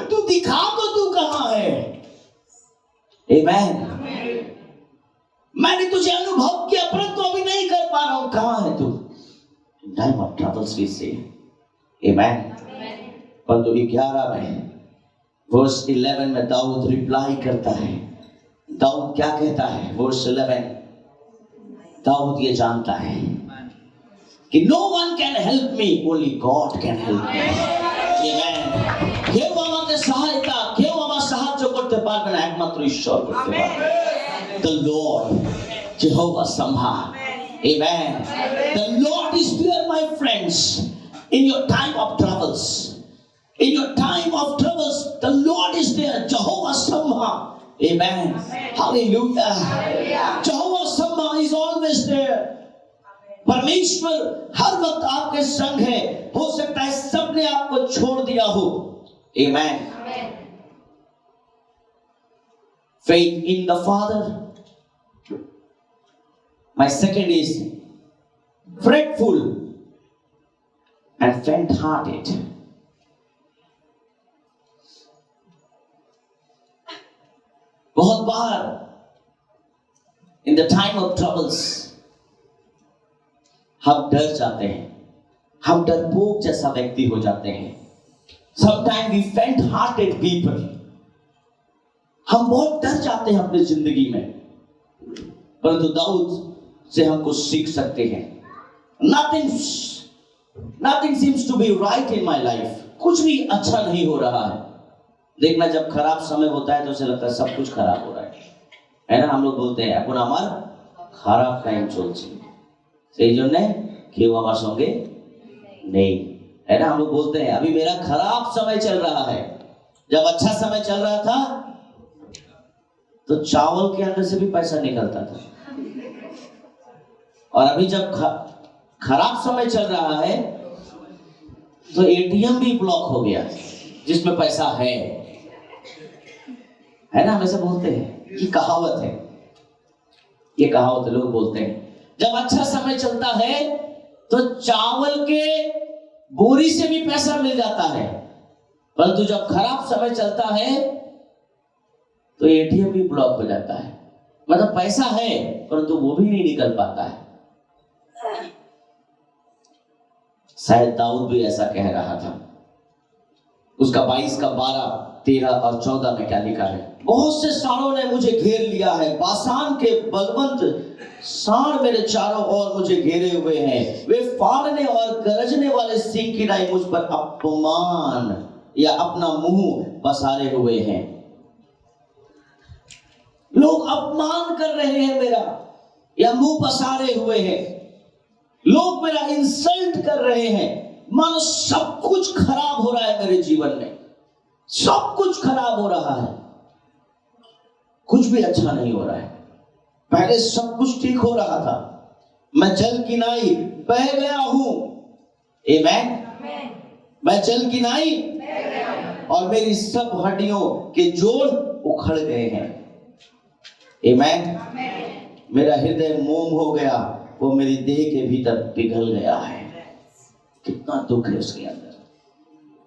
तू दिखा तो तू कहाँ है? Amen. मैंने तुझे अनुभव किया परंतु अभी नहीं कर पा रहा हूं, कहां है तू? In time of troubles we say, Amen. परंतु 11 में वर्स 11 में दाऊद रिप्लाई करता है। दाऊद क्या कहता है? वर्स 11 दाऊद ये जानता है कि no one can help me, only God can help me. Amen. কেউ আমাকে সহায়তা, কেউ আমার সাহায্য করতে পারবে না, একমাত্র ঈশ্বর করতে পারবে। The Lord, Jehovah Samha. Amen. The Lord is there, my friends, in your time of troubles. In your time of troubles, the Lord is there, Jehovah Samha. Amen. Hallelujah. Jehovah Samha is always there. परमेश्वर हर वक्त आपके संग है। हो सकता है सबने आपको छोड़ दिया हो। Amen. Faith in the Father. My second is fretful and faint-hearted. बहुत बार in the time of troubles हम डर जाते हैं, हम डरपोक जैसा व्यक्ति हो जाते हैं। Sometimes we faint-hearted people. हम बहुत डर जाते हैं अपनी जिंदगी में। परंतु दाऊद से हम कुछ सीख सकते हैं। Nothing seems to be right in my life. कुछ भी अच्छा नहीं हो रहा है। देखना जब खराब समय होता है तो उसे लगता है सब कुछ खराब हो रहा है ना? हम लोग बोलते हैं এখন আমার খারাপ টাইম চলছে, সেই জন্য কেউ আমার সঙ্গে নেই, है ना? हम लोग बोलते हैं अभी मेरा खराब समय चल रहा है। जब अच्छा समय चल रहा था तो चावल के अंदर से भी पैसा निकलता था, और अभी जब खराब समय चल रहा है तो एटीएम भी ब्लॉक हो गया जिसमें पैसा है ना? हम ऐसे बोलते हैं, ये कहावत है, ये कहावत लोग बोलते हैं। जब अच्छा समय चलता है तो चावल के बोरी से भी पैसा मिल जाता है, परंतु जब खराब समय चलता है तो एटीएम भी ब्लॉक हो जाता है। मतलब पैसा है परंतु वो भी नहीं निकल पाता है। शायद दाऊद भी ऐसा कह रहा था। उसका 22 का 12, 13 और 14 में क्या लिखा है? बहुत से सांडों ने मुझे घेर लिया है, बासान के बलवंत सांड मेरे चारों ओर मुझे घेरे हुए हैं। वे फाड़ने और गरजने वाले सिंह की नाई मुझ पर अपमान या अपना मुंह पसारे हुए हैं। लोग अपमान कर रहे हैं मेरा, या मुंह पसारे हुए हैं। लोग मेरा इंसल्ट कर रहे हैं। मानो सब कुछ खराब हो रहा है मेरे जीवन में, सब कुछ खराब हो रहा है, कुछ भी अच्छा नहीं हो रहा है। पहले सब कुछ ठीक हो रहा था, मैं जल की नाई बह गया हूं। आमीन। मैं जल की नाई और मेरी सब हड्डियों के जोड़ उखड़ गए हैं। आमीन। मेरा हृदय मोम हो गया, वो मेरी देह के भीतर पिघल गया है। कितना दुख है उसके अंदर।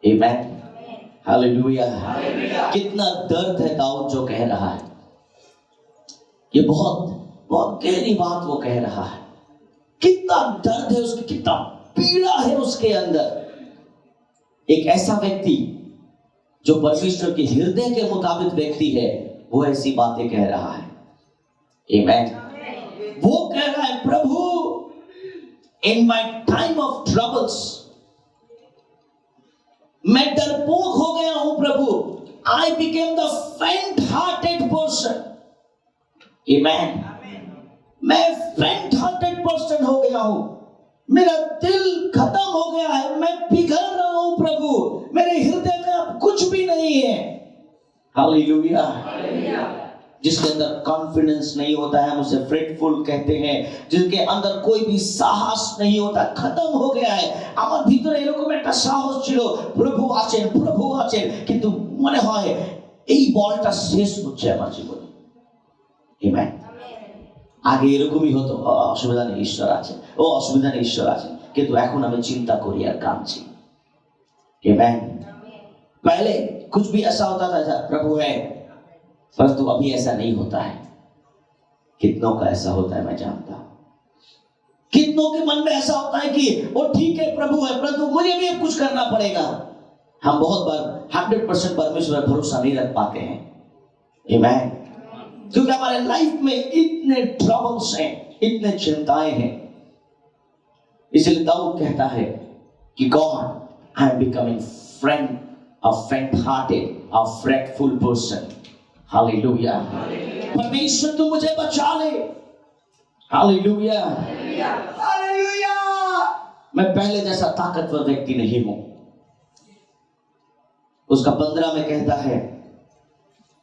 आमीन। हालेलुया। कितना दर्द है दाऊद जो कह रहा है। ये बहुत बहुत गहरी बात वो कह रहा है। कितना दर्द है उसकी, कितना पीड़ा है उसके अंदर। एक ऐसा व्यक्ति जो परमेश्वर के हृदय के मुताबिक व्यक्ति है, वो ऐसी बातें कह रहा है। आमीन। वो कह रहा है, प्रभु in my time of troubles मैं डरपोक हो गया हूं प्रभु। I became the faint hearted person. Amen. मैं फेंट हार्टेड पर्सन हो गया हूं। मेरा दिल खत्म हो गया है, मैं पिघल रहा हूं प्रभु, मेरे हृदय में अब कुछ भी नहीं है। हालेलुया। जिसके अंदर कॉन्फिडेंस नहीं होता है, हम उसे फ्रेटफुल कहते हैं। जिसके अंदर कोई भी साहस नहीं होता, खत्म हो गया है। আমার ভিতরে এরকম একটা সাহস ছিল, প্রভু আছেন, কিন্তু মনে হয় এই বলটা শেষ হচ্ছে আমার জীবনে। আমেন। আগে এরকমই হতো, অসুবিধা নেই ঈশ্বর আছে, অসুবিধা নেই ঈশ্বর আছে, কিন্তু এখন আমি চিন্তা করি আর কাঁদছি। আমেন। पहले कुछ भी ऐसा होता था, प्रभु है, परंतु अभी ऐसा नहीं होता है। कितनों का ऐसा होता है मैं जानता हूं। कितनों के मन में ऐसा होता है कि वो ठीक है प्रभु है, परंतु मुझे भी अब कुछ करना पड़ेगा। हम बहुत बार 100% परमेश्वर पर भरोसा नहीं रख पाते हैं। आमीन। क्योंकि हमारे लाइफ में इतने ट्रबल्स हैं, इतने चिंताएं हैं। इसलिए दाऊद कहता है कि God, I am becoming friend a faint-hearted, a fretful person. Hallelujah. परमेश्वर तू मुझे बचा ले। Hallelujah. Hallelujah. मैं पहले जैसा ताकतवर व्यक्ति नहीं हूं। उसका 15 में कहता है,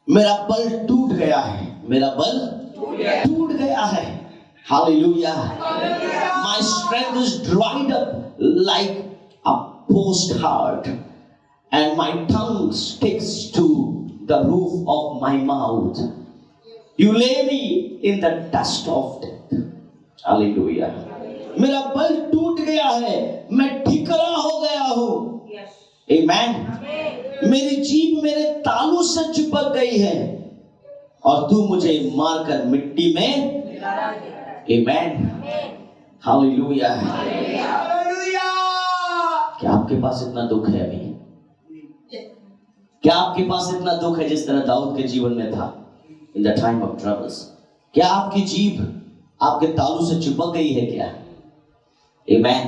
मेरा बल टूट गया है, मेरा बल टूट गया है। Hallelujah. My strength is dried up like a potsherd, and my tongue sticks to the roof of my mouth. You lay me in the dust of death. Hallelujah. मेरा बल टूट गया है, मैं ठिकरा हो गया हूं। Amen. मेरी जीभ मेरे तालू से चिपक गई है और तू मुझे मारकर मिट्टी में। Amen. Hallelujah. क्या आपके पास इतना दुख है अभी? क्या आपके पास इतना दुख है जिस तरह दाऊद के जीवन में था? In the time of troubles, क्या आपकी जीभ आपके तालू से चिपक गई है क्या? आमेन।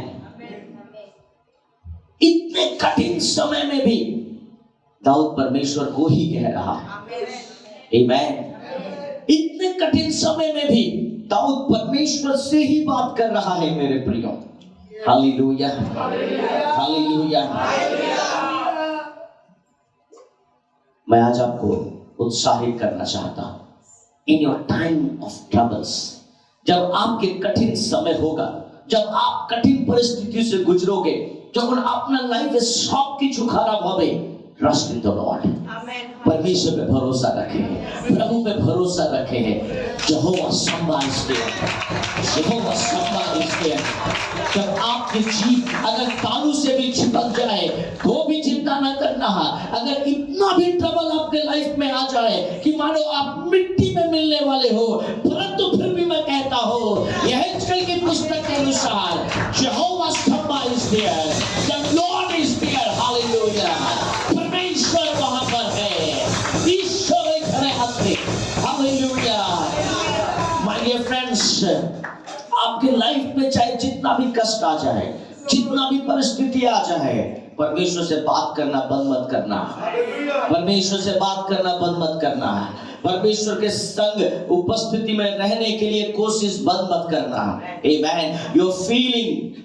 इतने कठिन समय में भी दाऊद परमेश्वर को ही कह रहा है। आमेन। इतने कठिन समय में भी दाऊद परमेश्वर से ही बात कर रहा है मेरे प्रियो। Hallelujah, hallelujah. मैं आज आपको उत्साहित करना चाहता हूं। इन योर टाइम ऑफ ट्रबल्स, जब आपके कठिन समय होगा, जब आप कठिन परिस्थिति से गुजरोगे, যখন আপনার লাইফে সবকিছু খারাপ হবে, ट्रस्ट इन द लॉर्ड। परमेश्वर पे भरोसा रखें, प्रभु पे भरोसा रखें। यहोवा Shammah is there, Jehovah Shammah is there. जब आपकी जीभ अगर तालू से भी चिपक जाए तो भी चिंता न करना है। अगर इतना भी ट्रबल आपके लाइफ में आ जाए कि मानो आप मिट्टी में मिलने वाले हो, परंतु फिर भी मैं कहता हूँ, यहेजकेल की पुस्तक के अनुसार Jehovah Shammah is there, the lord is there. Hallelujah. परमेश्वर वहां पर है, ईश्वर खड़े हाथ में। हालेलुया। माय डियर फ्रेंड्स, आपके लाइफ में चाहे जितना भी कष्ट आ जाए, जितना भी परिस्थिति आ जाए, परमेश्वर से बात करना बंद मत करना। परमेश्वर से बात करना बंद मत करना। परमेश्वर के संग उपस्थिति में रहने के लिए कोशिश बंद मत करना। Amen. Your feeling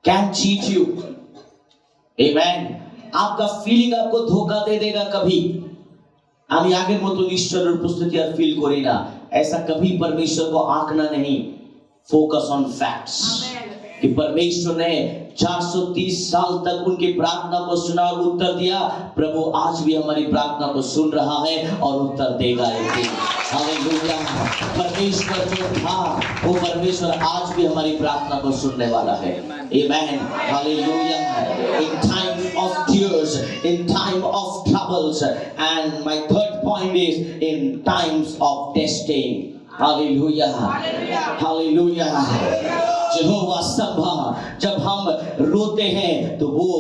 can cheat you. Amen. आपका फीलिंग आपको धोखा दे देगा कभी। আমি আগের মতো ঈশ্বরের উপস্থিতি আর ফিল করি না, ऐसा कभी परमेश्वर को आंकना नहीं। फोकस ऑन फैक्ट्स कि परमेश्वर ने 430 साल तक उनकी प्रार्थना को सुना और उत्तर दिया। प्रभु आज भी हमारी प्रार्थना को सुन रहा है और उत्तर देगा एक दिन। हालेलुया। परमेश्वर जो था वो परमेश्वर आज भी हमारी प्रार्थना को सुनने वाला है। आमेन। Hallelujah. In time of tears, in time of troubles, and my third point is in times of testing. Hallelujah. Hallelujah. यहोवा शम्मा, जब हम रोते हैं तो वो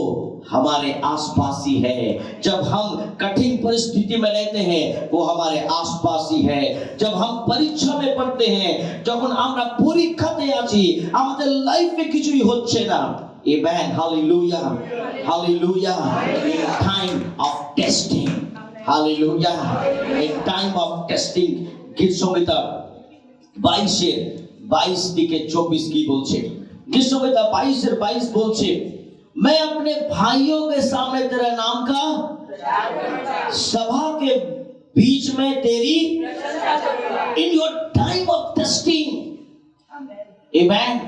हमारे आसपास ही है। जब हम कठिन परिस्थिति में रहते हैं वो हमारे आसपास ही है। जब हम परीक्षा में पढ़ते हैं, যখন আমরা পরীক্ষাতে আছি, আমাদের লাইফে কিছুই হচ্ছে না। Amen. Hallelujah. Hallelujah. In time of testing. Hallelujah. In time of testing. গীত সংহিতা 22 থেকে 24 কি বলছে? जिसमें 22 बोलছে मैं अपने भाइयों के सामने तेरे नाम का सभा के बीच में तेरी in your time of testing, amen,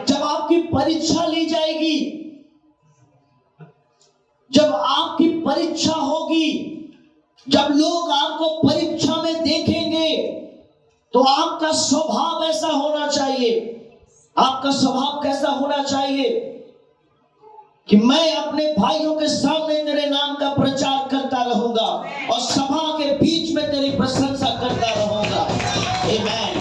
जब आपकी परीक्षा ली जाएगी, जब आपकी परीक्षा होगी, जब लोग आपको परीक्षा में देखेंगे, तो आपका स्वभाव ऐसा होना चाहिए। आपका स्वभाव कैसा होना चाहिए कि मैं अपने भाइयों के सामने तेरे नाम का प्रचार करता रहूंगा और सभा के बीच में तेरी प्रशंसा करता रहूंगा। आमेन।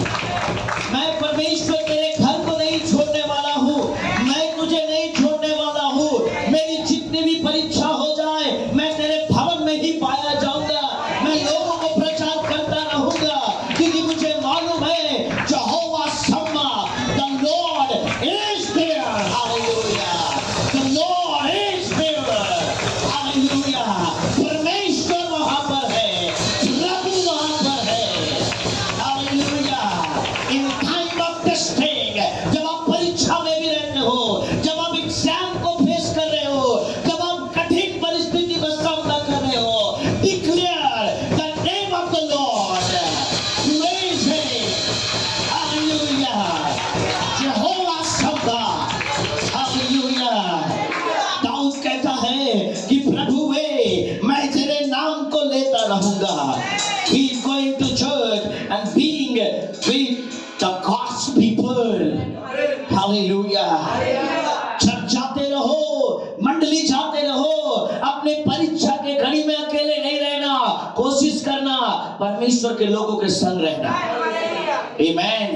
मैं परमेश्वर तेरे घर को नहीं छोड़ने वाला हूं, मैं तुझे नहीं छोड़ने वाला हूं। मेरी जितनी भी परीक्षा हो जाए, मैं तेरे भवन में ही पाया जाऊंगा। मैं लोगों को प्रचार करता रहूंगा, क्योंकि मुझे मालूम है Jehovah Shammah, the lord is there. Hallelujah, the lord is there. Hallelujah, परमेश्वर वहां पर है, प्रभु वहां पर है। Hallelujah. In time of testing, जब आप परीक्षा में भी रहते हो, जब आप एग्जाम को फेस कर रहे हो, जब आप कठिन परिस्थिति का सामना कर रहे हो, declare the name of the lord, praise him. Hallelujah, Jehovah Shammah. Hallelujah. Dawood कहता है कि प्रभु वे, मैं तेरे नाम को लेता रहूंगा। He is going to church and being with the God's people. Hallelujah. Church जाते रहो, मंडली जाते रहो, अपने परीक्षा के घड़ी में अकेले नहीं रहना, कोशिश करना परमेश्वर के लोगों के संग रहना। आमेन।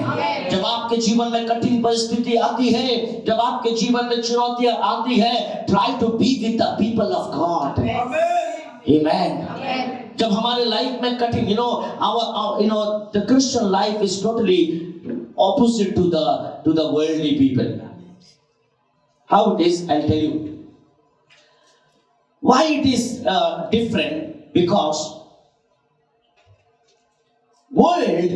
जब आपके जीवन में कठिन परिस्थिति आती है, जब आपके जीवन में चुनौतियां आती है, try to be with the people of God. Amen. जब हमारे लाइफ में कठिन, the Christian life is totally opposite to the worldly people. How it is, I'll tell you. Why it is different? Because world,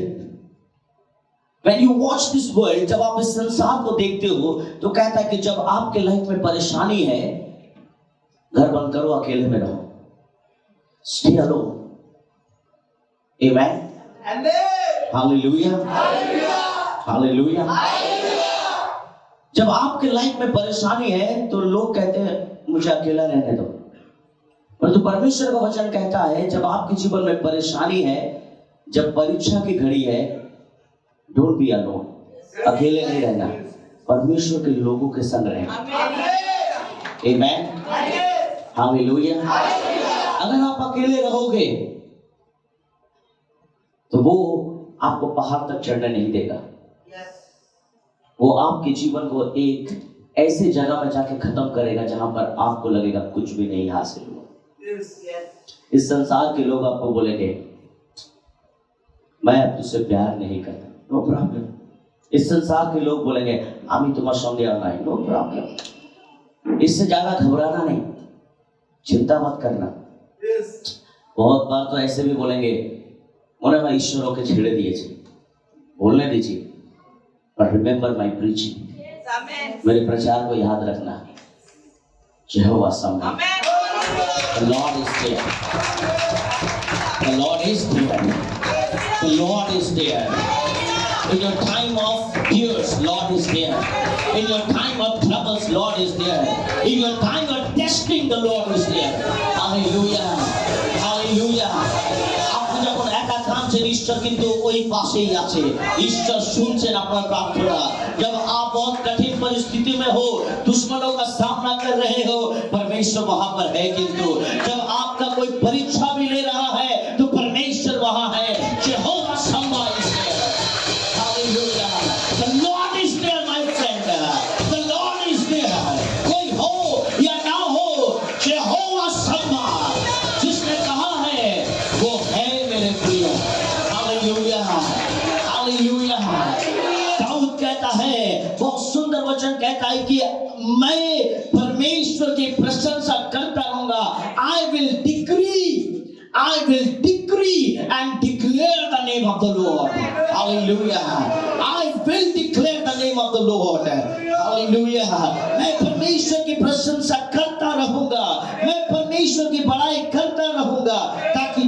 when you watch this world, जब आप इस संसार को देखते हो, तो कहता है कि जब आपके लाइफ में परेशानी है, घर बंद करो, अकेले में रहो, stay alone. Amen. Hallelujah. Hallelujah. जब आपके लाइफ में परेशानी है, तो लोग कहते हैं मुझे अकेला रहने दो, परंतु परमेश्वर का वचन कहता है जब आपके जीवन में परेशानी है, जब परीक्षा की घड़ी है, डोंट बी अलोन, अकेले नहीं रहना, परमेश्वर के लोगों के संग रहना। आमेन। हालेलुया। अगर आप अकेले रहोगे तो वो आपको पहाड़ तक चढ़ने नहीं देगा, वो आपके जीवन को एक ऐसे जगह में जाके खत्म करेगा जहां पर आपको लगेगा कुछ भी नहीं हासिल हुआ। इस संसार के लोग आपको बोलेंगे मैं अब तुझसे प्यार नहीं करता, नो प्रॉब्लम। इस संसार के लोग बोलेंगे आमी तुम्हार संगे आना है, नो प्रॉब्लम। इससे ज्यादा घबराना नहीं, चिंता मत करना। बहुत बार तो ऐसे भी बोलेंगे मोने भाई ईश्वरों के छेड़े दिए थे, बोलने दीजिए, पर रिमेंबर माय प्रीचिंग, मेरे प्रचार को याद रखना। यहोवा शम्मा, the Lord is there, the Lord is there, the Lord is there. In your time of tears, Lord is there. In your time of troubles, Lord is there. In your time of testing, the Lord is there. Hallelujah, hallelujah. আপনি যখন একা কাঁদছেন, ঈশ্বর কিন্তু ওই পাশেই আছে। ঈশ্বর শুনছেন আপনার প্রার্থনা। जब आप बहुत कठिन परिस्थिति में हो, दुश्मनों का सामना कर रहे हो, परमेश्वर वहां पर है। किंतु जब आपका कोई परीक्षा भी ले रहा है, तो परमेश्वर वहां है। Jehovah Shamma is there. Hallelujah. The Lord is there, my friend. The Lord is there. कोई हो या ना हो, यहोवा शम्मा जिसने कहा है वो है मेरे प्रिय। हालेलुया, हालेलुया। दाऊद कहता है, बहुत सुंदर वचन कहता है कि मैं परमेश्वर की प्रशंसा करता रहूंगा। I will decree and declare the name of the Lord. Hallelujah. I will declare the name of the Lord. Hallelujah. मैं परमेश्वर की प्रशंसा करता रहूंगा, मैं परमेश्वर की बड़ाई करता रहूंगा, ताकि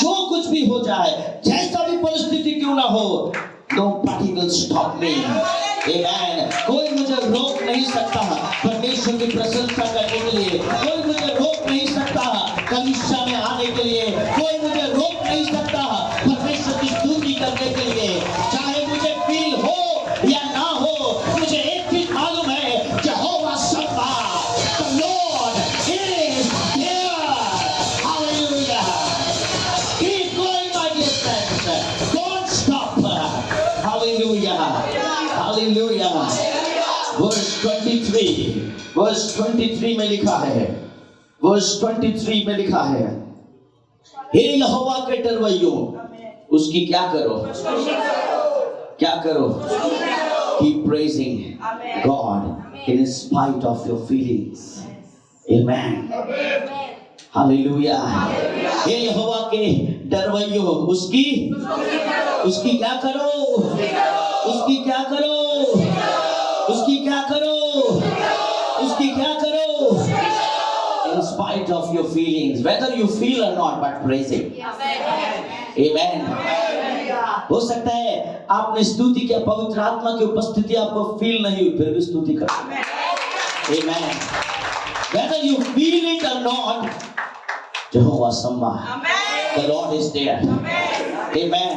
जो कुछ भी हो जाए, जैसा भी परिस्थिति क्यों ना हो, nobody will stop me। Amen। कोई मुझे रोक नहीं सकता परमेश्वर की प्रशंसा करने के लिए, कोई मुझे रोक नहीं सकता कलीसिया में आने के लिए, कोई मुझे रोक नहीं सकता परमेश्वर की स्तुति करने के लिए। चाहे मुझे फील हो या ना हो, मुझे एक चीज मालूम है, Jehovah Shamma, the Lord is here। Hallelujah। Keep going my dear friends, don't stop। Hallelujah। Hallelujah। Verse 23 में लिखा है, verse 23 में लिखा है, हे यहोवा के डरवैयों, उसकी क्या करो? क्या करो? Keep praising God in spite of your feelings। Amen। Hallelujah। हे यहोवा के डरवैयों, उसकी क्या करो? उसकी क्या करो? उसकी क्या करो? उसकी क्या करो? In spite of your feelings, whether you feel or not, but praising। Amen। हो सकता है आपने स्तुति किया, पवित्र आत्मा की उपस्थिति आपको फील नहीं हुई, फिर भी स्तुति करो। Amen। Whether you feel it or not, Jehovah Shammah, the Lord is there। Amen।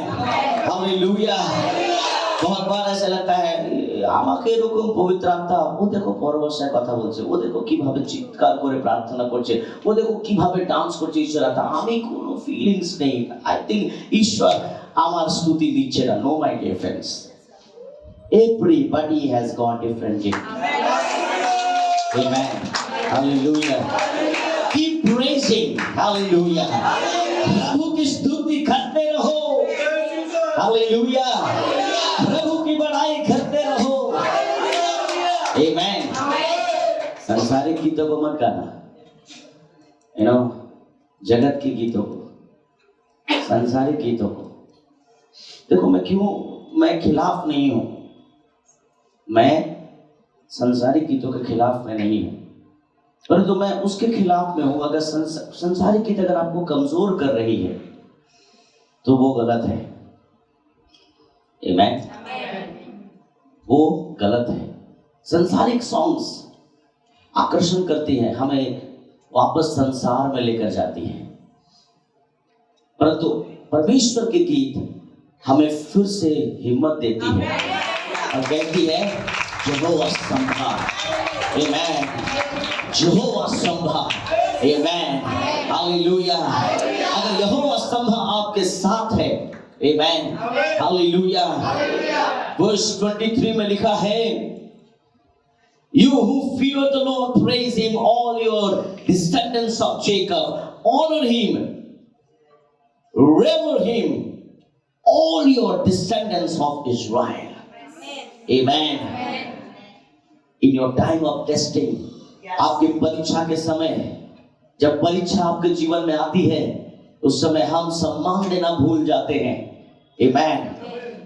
Hallelujah। बहुत बार ऐसा लगता है আমাকে এরকম পবিত্র আত্মা, ও দেখো পরবর্ষায় কথা বলছে, ও দেখো কিভাবে চিৎকার করে প্রার্থনা করছে, ও দেখো কিভাবে ডান্স করছে ঈশ্বর আত্মা, আমি কোনো ফিলিংস নেই। আই থিংক ঈশ্বর আমার স্তুতি দিচ্ছে না। No my dear friends, everybody has got different gift। Amen। Hallelujah। Keep praising। Hallelujah। प्रभु की स्तुति करते रहो। Hallelujah। प्रभु की बड़ाई करते रहो। Amen। सांसारिक गीतों को मत गाना, जगत के गीतों को, सांसारिक गीतों को। देखो मैं खिलाफ नहीं हूं, मैं संसारिक गीतों के खिलाफ में नहीं हूं, परंतु मैं उसके खिलाफ में हूं। अगर संसारिक गीत अगर आपको कमजोर कर रही है तो वो गलत है। Amen। वो गलत है। संसारिक सॉन्ग्स आकर्षण करती हैं, हमें वापस संसार में लेकर जाती हैं, परंतु परमेश्वर के गीत हमें फिर से हिम्मत देती है और कहती है यहोवा शम्मा। Amen। यहोवा शम्मा। Amen। हालेलुया। अगर यहोवा शम्मा आपके साथ है, Amen। Hallelujah। Verse 23 में लिखा है, You who fear the Lord, praise Him, all your descendants of Jacob, honor Him, revere Him, all your descendants of Israel। Amen। In your time of testing, आपकी परीक्षा के समय, जब परीक्षा आपके जीवन में आती है, उस समय हम सम्मान देना भूल जाते हैं। Amen।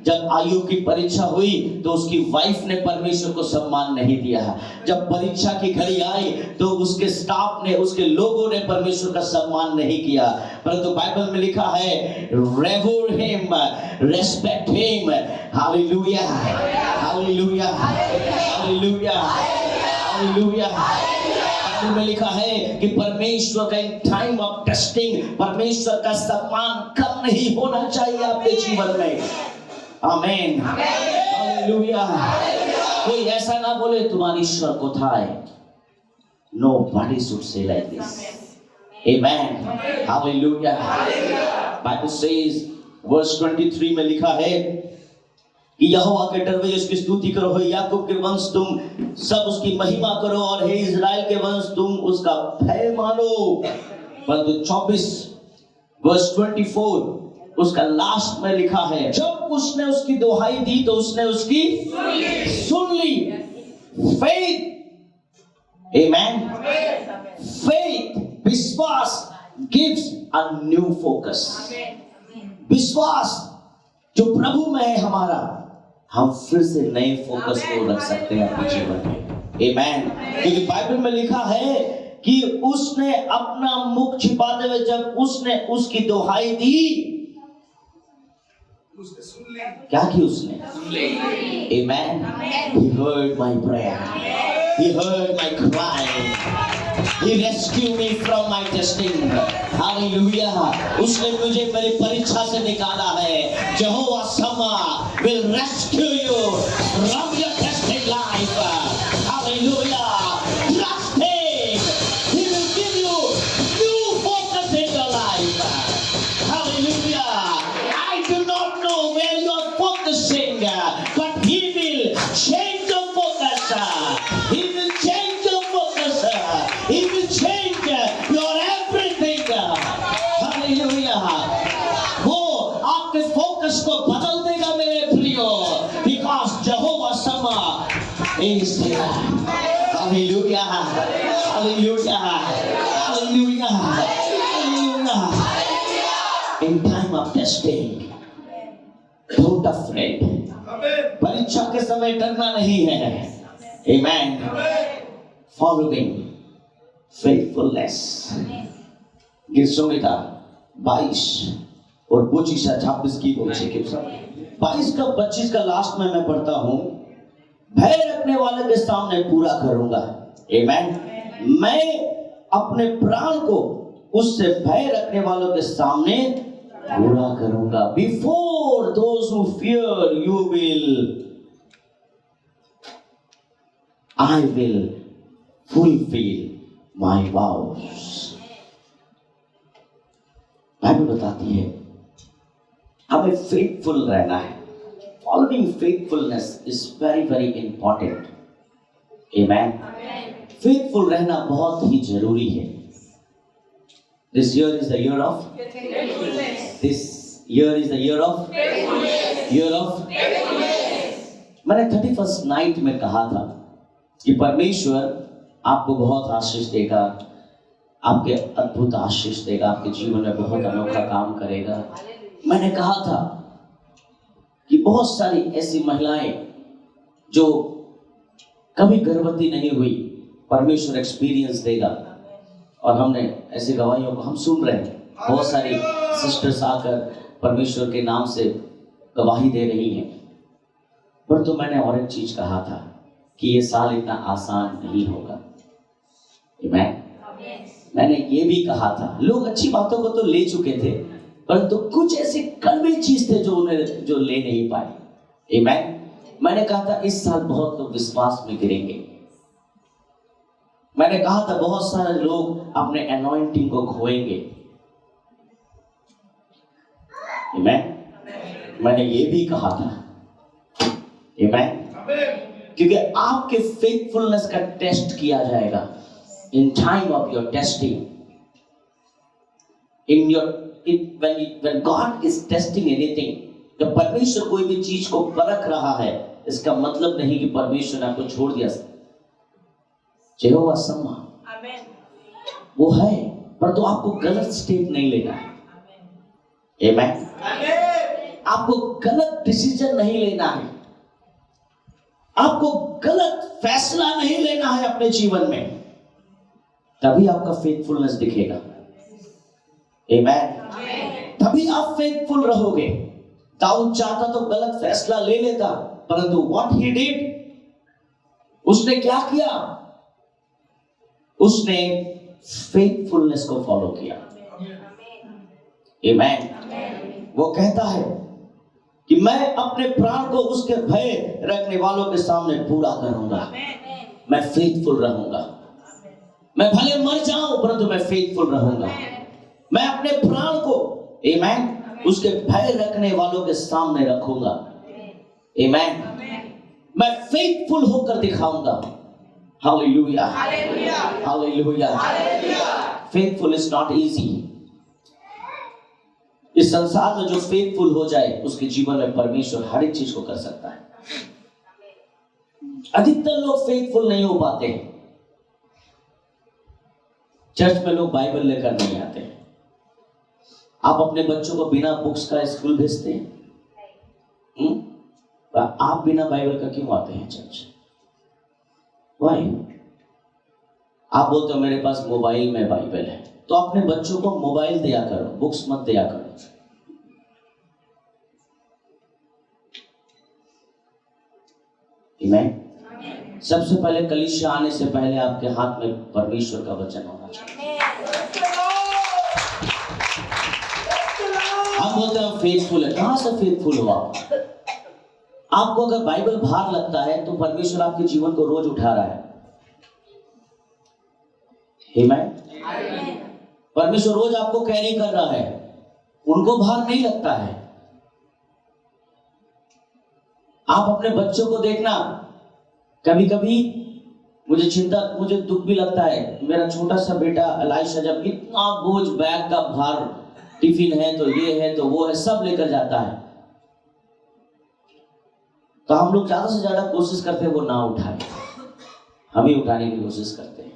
जब आयु की परीक्षा हुई तो उसकी वाइफ ने परमेश्वर को सम्मान नहीं दिया। जब परीक्षा की घड़ी आई तो उसके स्टाफ ने, उसके लोगों ने परमेश्वर का सम्मान नहीं किया, परंतु बाइबल में लिखा है revere him, respect him. Hallelujah. Hallelujah. Hallelujah. Hallelujah. में लिखा है कि परमेश्वर का इन टाइम ऑफ टेस्टिंग, परमेश्वर का सम्मान कम नहीं होना चाहिए आपके जीवन में। आमीन। हालेलुया। कोई ऐसा ना बोले तुम्हारी ईश्वर को था है। Nobody should say like this। Amen। Hallelujah। Bible says verse 23 में लिखा है कि यहोवा के डर में उसकी स्तुति करो, हे याकूब के वंश तुम सब उसकी महिमा करो, और हे इज़राइल के वंश तुम उसका भय मानो। परंतु 24 verse 24 उसका लास्ट में लिखा है, जब उसने उसकी दुहाई दी तो उसने उसकी सुन ली। Faith। Amen। Faith, विश्वास gives a new focus। विश्वास जो प्रभु में है हमारा, हम फिर से नए फोकस को रख सकते हैं अपने जीवन में। आमेन। क्योंकि बाइबल में लिखा है कि उसने अपना मुख छिपाते हुए जब उसने उसकी दुहाई दी, क्या की उसने? Amen. He heard my prayer. He heard my cry. He rescued me from my testing. Hallelujah. उसने मुझे मेरी परीक्षा से निकाला है। Jehovah Shammah will rescue you from your testing life. Hallelujah. Trust Him. He will give you new focus in your life. Hallelujah. I do not know where you are focusing, but He will change your focus. He will change your focus. He will change your everything. Hallelujah. वो आपके फोकस को बदल देगा मेरे प्रियो, because Jehovah Shammah is there. Hallelujah. Hallelujah. Hallelujah. Hallelujah. In time of testing, don't afraid. परीक्षा के समय डरना नहीं है। Amen. Following faithfulness. गीतसंहिता 22 और 25 की 22 का 25 का लास्ट में मैं पढ़ता हूँ, भय रखने वाले के सामने पूरा करूंगा। Amen. मैं अपने प्राण को उससे भय रखने वालों के सामने पूरा करूंगा। Before those who fear you I will fulfill my vows. Bible बताती है हमें फेथफुल रहना है। Following faithfulness is very very important. Amen. Faithful रहना बहुत ही जरूरी है। This year is the year of This year is the year of मैंने 31st नाइट में कहा था कि परमेश्वर आपको बहुत आशीष देगा, आपके अद्भुत आशीष देगा, आपके जीवन में बहुत अनोखा काम करेगा। मैंने कहा था कि बहुत सारी ऐसी महिलाएं जो कभी गर्भवती नहीं हुई, परमेश्वर एक्सपीरियंस देगा। और हमने ऐसी गवाहियों को हम सुन रहे हैं, बहुत सारी सिस्टर्स आकर परमेश्वर के नाम से गवाही दे रही हैं। पर तो मैंने और एक चीज कहा था कि ये साल इतना आसान नहीं होगा। मैंने ये भी कहा था, लोग अच्छी बातों को तो ले चुके थे, परंतु कुछ ऐसे कड़वे चीज थे जो ले नहीं पाए। मैंने कहा था इस साल बहुत लोग विश्वास में गिरेंगे। मैंने कहा था बहुत सारे लोग अपने एनॉइंटिंग को खोएंगे। मैंने ये भी कहा था, क्योंकि आपके फेथफुलनेस का टेस्ट किया जाएगा इन time of your testing. when God is testing anything, जब परमेश्वर कोई भी चीज को परख रहा है, इसका मतलब नहीं कि परमेश्वर ने आपको छोड़ दिया। यहोवा शम्मा वो है, पर तो आपको गलत स्टेप नहीं लेना है। आमेन। आपको गलत डिसीजन नहीं लेना है, आपको गलत फैसला नहीं लेना है अपने जीवन में, तभी आपका फेथफुलनेस दिखेगा। आमेन। तभी आप फेथफुल रहोगे। दाऊद चाहता तो गलत फैसला ले लेता, परंतु व्हाट ही डिड, उसने क्या किया? उसने फेथफुलनेस को फॉलो किया। आमेन। वो कहता है कि मैं अपने प्राण को उसके भय रखने वालों के सामने पूरा करूंगा। मैं फेथफुल रहूंगा। मैं भले मर जाऊं परंतु मैं फेथफुल रहूंगा। मैं अपने प्राण को आमेन उसके भय रखने वालों के सामने रखूंगा। आमेन। मैं फेथफुल होकर दिखाऊंगा। Hallelujah, hallelujah. Faithful is not easy. इस संसार में जो फेथफुल हो जाए उसके जीवन में परमेश्वर हर एक चीज को कर सकता है। अधिकतर लोग फेथफुल नहीं हो पाते हैं। चर्च में लोग बाइबल लेकर नहीं आते हैं। आप अपने बच्चों को बिना बुक्स का स्कूल भेजते हैं? आप बिना बाइबल का क्यों आते हैं चर्च? वाई? आप बोलते हो मेरे पास मोबाइल में बाइबल है, तो अपने बच्चों को मोबाइल दिया करो, बुक्स मत दिया करो। आमीन। सबसे पहले कलीसिया आने से पहले आपके हाथ में परमेश्वर का वचन होना चाहिए। हम बोलते हैं फेथफुल है, कहां से फेथफुल हो आप? आपको अगर बाइबल भार लगता है तो परमेश्वर आपके जीवन को रोज उठा रहा है। आमीन। परमेश्वर रोज आपको कैरी कर रहा है, उनको भार नहीं लगता है। आप अपने बच्चों को देखना, कभी कभी मुझे दुख भी लगता है। मेरा छोटा सा बेटा अलाइशा जब इतना बोझ बैग का भार, टिफिन है तो ये है तो वो है, सब लेकर जाता है, तो हम लोग ज्यादा से ज्यादा कोशिश करते हैं वो ना उठाए, हम ही उठाने की कोशिश करते हैं।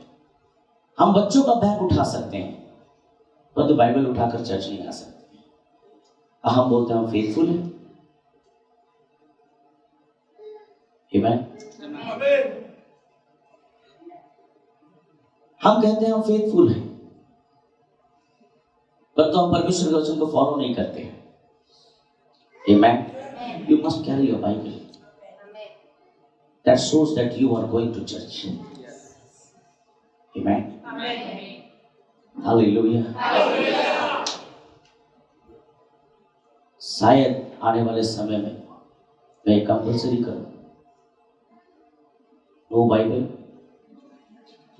हम बच्चों का बैग उठा सकते हैं पर तो बाइबल उठाकर चर्च नहीं आ सकते। हम बोलते हैं हम फेथफुल हैं। आमीन। हम कहते हैं हम फेथफुल हैं, पर तो हम परमेश्वर के वचन को फॉलो नहीं करते हैं। आमीन। You must carry your Bible. That shows that you are going to church. Amen. Hallelujah. शायद आने वाले समय में मैं कंपल्सरी करूं, no Bible,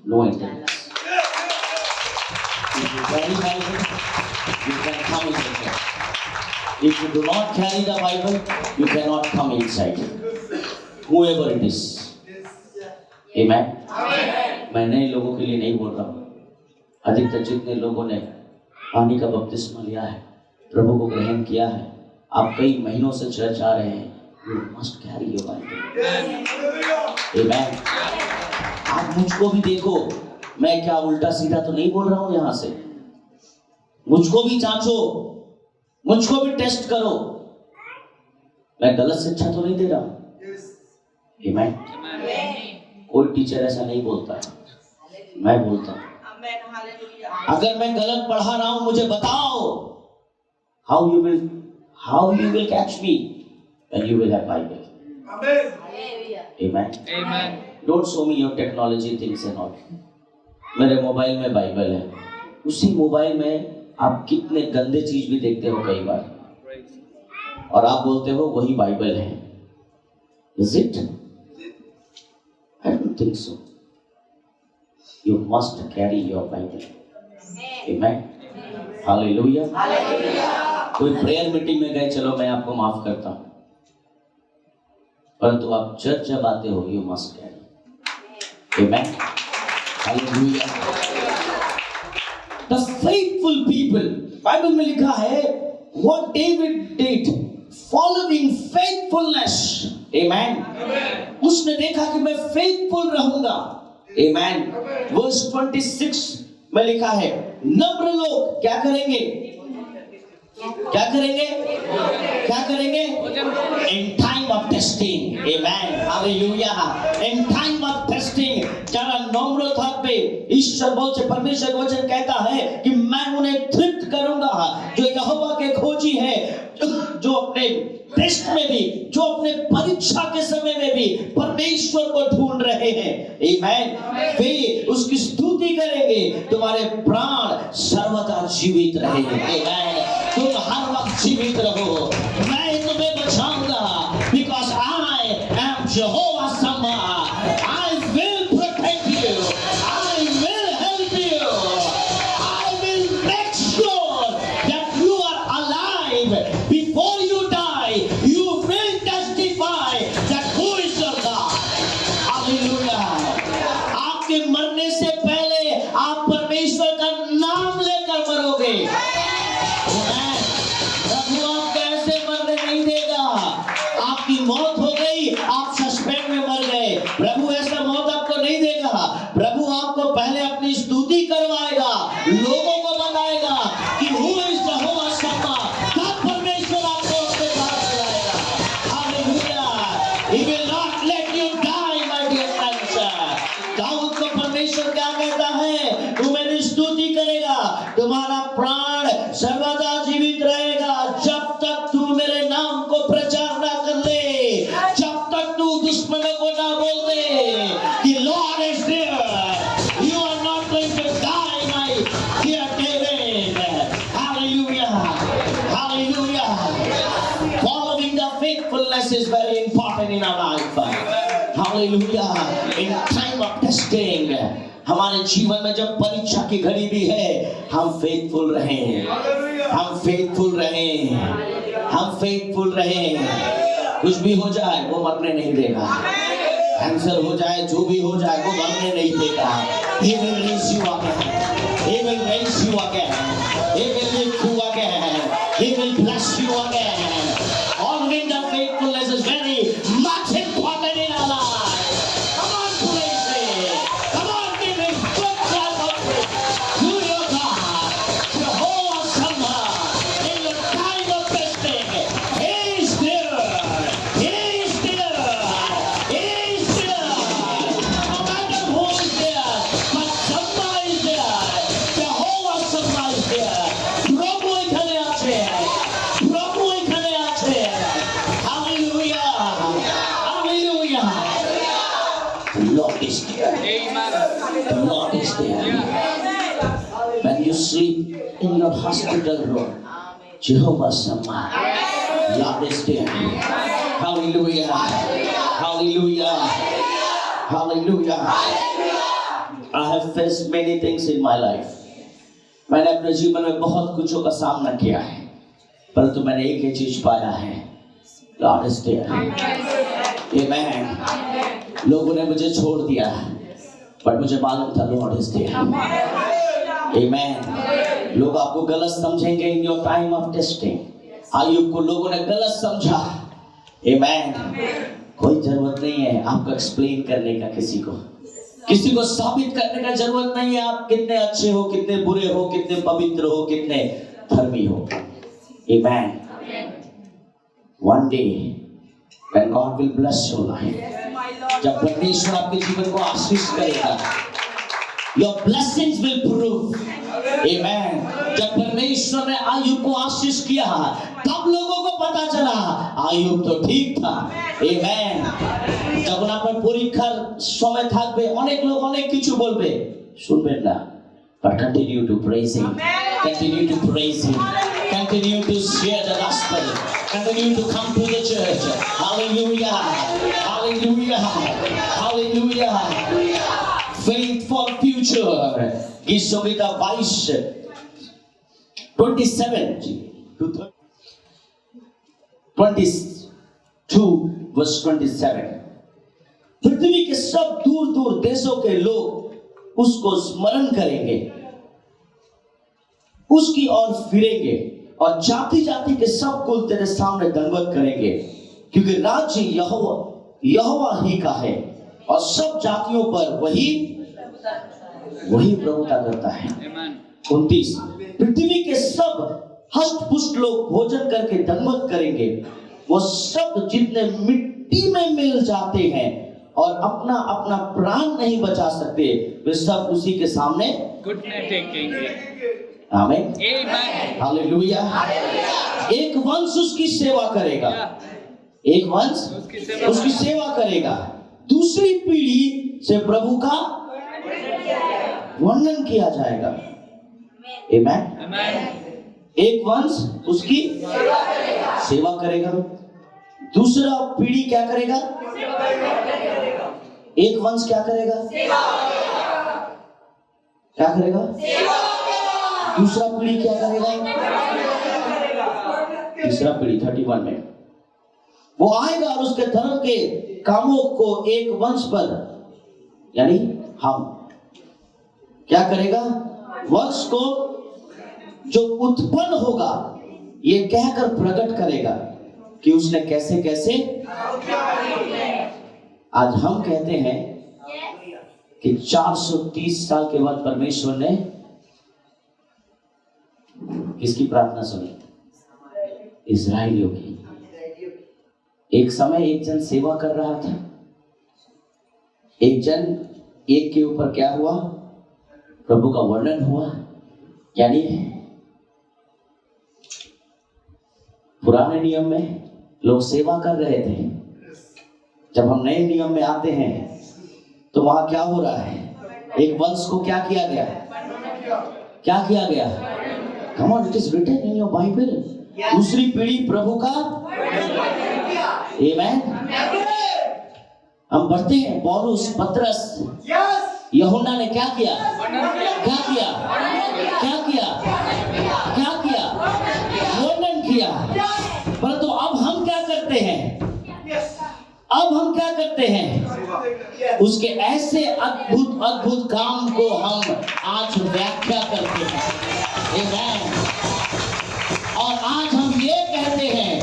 no internet. If you carry Bible, you can come inside. If you do not carry the Bible, you cannot come inside. Whoever it is. Amen. मैं नए लोगों के लिए नहीं बोल रहा हूँ, अधिकतर जितने लोगों ने पानी का बपतिस्मा लिया है, प्रभु को ग्रहण किया है, आप कई महीनों से चर्च आ रहे हैं, you must carry your Bible. Amen. आप मुझको भी देखो, मैं क्या उल्टा सीधा तो नहीं बोल रहा हूँ यहाँ से। मुझको भी जांचो, मुझको भी टेस्ट करो, मैं गलत शिक्षा तो नहीं दे रहा हूँ। Amen. कोई टीचर ऐसा नहीं बोलता है, मैं बोलता हूँ। अगर मैं गलत पढ़ा रहा हूँ मुझे बताओ। How you will catch me when you will have Bible. Amen. Amen. Don't show me your technology things and all. मेरे मोबाइल में बाइबल है, उसी मोबाइल में आप कितने गंदे चीज भी देखते हो कई बार, और आप बोलते हो वही बाइबल है। Is it? I don't think so. You must carry your Bible. Amen. Hallelujah. कोई प्रेयर मीटिंग में गए, चलो मैं आपको माफ करता हूँ, परंतु आप चर्च जब आते हो you must carry. Amen. Hallelujah. The faithful people, Bible में लिखा है what David did, following faithfulness. Amen. उसने देखा कि मैं faithful रहूंगा। Amen. Verse 26 में लिखा है नम्र लोग क्या करेंगे? क्या करेंगे? क्या करेंगे? In time of testing. Amen. Hallelujah. In time of testing, जरा नम्र थाकबे, ईश्वर बोलते परमेश्वर वचन कहता है कि मैं उन्हें तृप्त करूंगा जो यहोवा के खोजी है, जो अपने टेस्ट में भी, जो अपने परीक्षा के समय में भी परमेश्वर को ढूंढ रहे हैं। आमीन। वे उसकी स्तुति करेंगे, तुम्हारे प्राण सर्वदा जीवित रहेंगे। आमीन। तुम हर वक्त जीवित रहो, मैं तुम्हें बचाऊंगा, because I am Jehovah Shammah. I will protect you, I will help you, I will make sure that you are alive. Before you die, you will testify that who is your God. Hallelujah. आपके मरने से पहले आप परमेश्वर का नाम लेकर मरोगे। प्रभु आपको ऐसे मरने नहीं देगा। आपकी मौत हो गई, आप सस्पेंड में मर गए, प्रभु ऐसा मौत आपको नहीं देगा। प्रभु आपको पहले अपनी स्तुति करवाएगा, लोगों को बताएगा कि हु इज यहोवा शम्मा, तब परमेश्वर आपको अपने पास बुलाएगा। हालेलुया। तुम्हारा प्राण सर्वदा जीवित रहेगा जब तक तू मेरे नाम को प्रचार ना कर ले, जब तक तू दुश्मनों को ना बोल दे कि Lord is there, you are not going to die my dear David. हालेलुया, हालेलुया। Following the faithfulness is very important in our life. Hallelujah. In time of testing, हमारे जीवन में जब परीक्षा की घड़ी भी है, हम फेथफुल रहें, हम फेथफुल रहें, हम फेथफुल रहें। कुछ भी हो जाए वो मरने नहीं देगा, कैंसर हो जाए, जो भी हो जाए वो मरने नहीं देगा। He will raise you again, He will raise you again, He will lift you again, He will bless you again. Following the faithfulness is very much important in our life. Come on, praise Him. Come on, give Him good clap of to your God. Jehovah Shammah, in your time of testing, He is there. He is there. He is there. No matter who is there, but Shammah is there. Jehovah Shammah is there. প্রভু এখানে আছে, প্রভু এখানে আছে। Hallelujah. Hallelujah. The Lord is there. The Lord is there. When you sleep in your hospital room, Jehovah Shammah, Lord is there. Hallelujah. Hallelujah. Hallelujah. I have faced many things in my life. मैंने अपने जीवन में बहुत कुछों का सामना किया है, परंतु मैंने एक ही चीज पाया है, लॉर्ड इज देयर। आमेन। लोगों ने मुझे छोड़ दिया, पर मुझे मालूम था लॉर्ड इज देयर। आमेन। लोग आपको गलत समझेंगे इन your time of testing. Ayub को लोगों ने गलत समझा। आमेन। कोई जरूरत नहीं है आपको एक्सप्लेन करने का, किसी को साबित करने का जरूरत नहीं है आप कितने अच्छे हो, कितने बुरे हो, कितने पवित्र हो, कितने धर्मी हो। Amen. One day when God will bless your life, जब परमेश्वर आपके जीवन को आशीष करेगा, your blessings will prove. Amen. जब परमेश्वर ने आयुब को आशीष किया, तब लोगों को पता चला आयुब तो ठीक था। Amen. যখন আপনার পরীক্ষার সময় থাকবে, অনেক লোক অনেক কিছু বলবে, শুনবেন না, but continue to praise Him, continue to praise Him, continue to share the gospel, continue to come to the church. Hallelujah, hallelujah, hallelujah. Faith for future. गीत संहिता 22:27 पृथ्वी के सब दूर दूर देशों के लोग उसको स्मरण करेंगे, उसकी ओर फिरेंगे और जाति जाति के सब कुल तेरे सामने दंडवत करेंगे, क्योंकि राज्य यहोवा ही का है और सब जातियों पर वही प्रभुता करता है। 29 पृथ्वी के सब हष्ट-पुष्ट लोग भोजन करके दंडवत करेंगे, वो सब जितने मिट्टी में मिल जाते हैं और अपना अपना प्राण नहीं बचा सकते, वे सब उसी के सामने घुटने टेकेंगे। आमीन, हालेलुया। एक वंश उसकी सेवा करेगा, एक वंश उसकी सेवा करेगा, दूसरी पीढ़ी से प्रभु का वर्णन किया जाएगा। आमीन। एक वंश उसकी सेवा करेगा, दूसरा पीढ़ी क्या करेगा? एक वंश क्या करेगा? क्या करेगा? दूसरा पीढ़ी क्या करेगा? तीसरा पीढ़ी 31 में वो आएगा और उसके धर्म के कामों को एक वंश पर, यानी हम क्या करेगा? वंश को जो उत्पन्न होगा ये कहकर प्रकट करेगा कि उसने कैसे कैसे। आज हम कहते हैं कि 430 साल के बाद परमेश्वर ने किसकी प्रार्थना सुनी? इस्राएलियों की। एक समय एक जन सेवा कर रहा था, एक के ऊपर क्या हुआ? प्रभु का वर्णन हुआ। यानी पुराने नियम में लोग सेवा कर रहे थे, जब हम नए नियम में आते हैं तो वहां क्या हो रहा है? एक वंश को क्या किया गया? क्या किया गया? Come on, it is written in your Bible. दूसरी पीढ़ी प्रभु का Amen. हम पढ़ते हैं पौलुस, पतरस, यूहन्ना ने क्या किया? क्या किया? क्या किया? क्या किया? वर्णन किया। परंतु अब हम क्या करते हैं? अब हम क्या करते हैं? उसके ऐसे अद्भुत अद्भुत काम को हम आज व्याख्या करते हैं। आमेन। और आज हम ये कहते हैं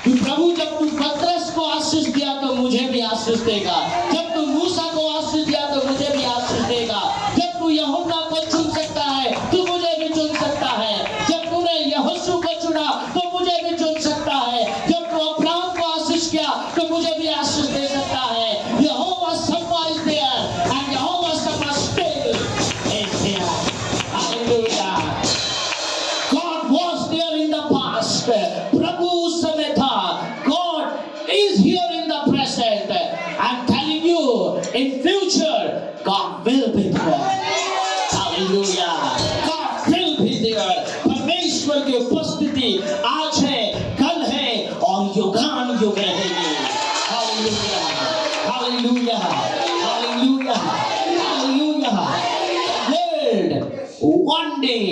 कि प्रभु जब तू पतरस को आशीष दिया तो मुझे भी आशीष देगा, जब तू मूसा को आशीष दिया तो मुझे भी आशीष देगा, जब तू यूहन्ना को चुन सकता है तू मुझे भी चुन सकता है, जब तूने यहोशू को चुना तो मुझे भी चुन सकता है, जब तू अब्राहम को आशीष किया तो मुझे भी आशीष दे सकता है। यहोवा सब्बा is there and Jehovah Sabba still is there. Hallelujah. God was there in the past. प्रभु उस समय था। God is here in the present. I'm telling you, in future, God will be there. Hallelujah. God will be there. परमेश्वर की उपस्थिति आज है, कल है और युगान युग रहेगी। Hallelujah. Hallelujah. Hallelujah. Hallelujah. World one day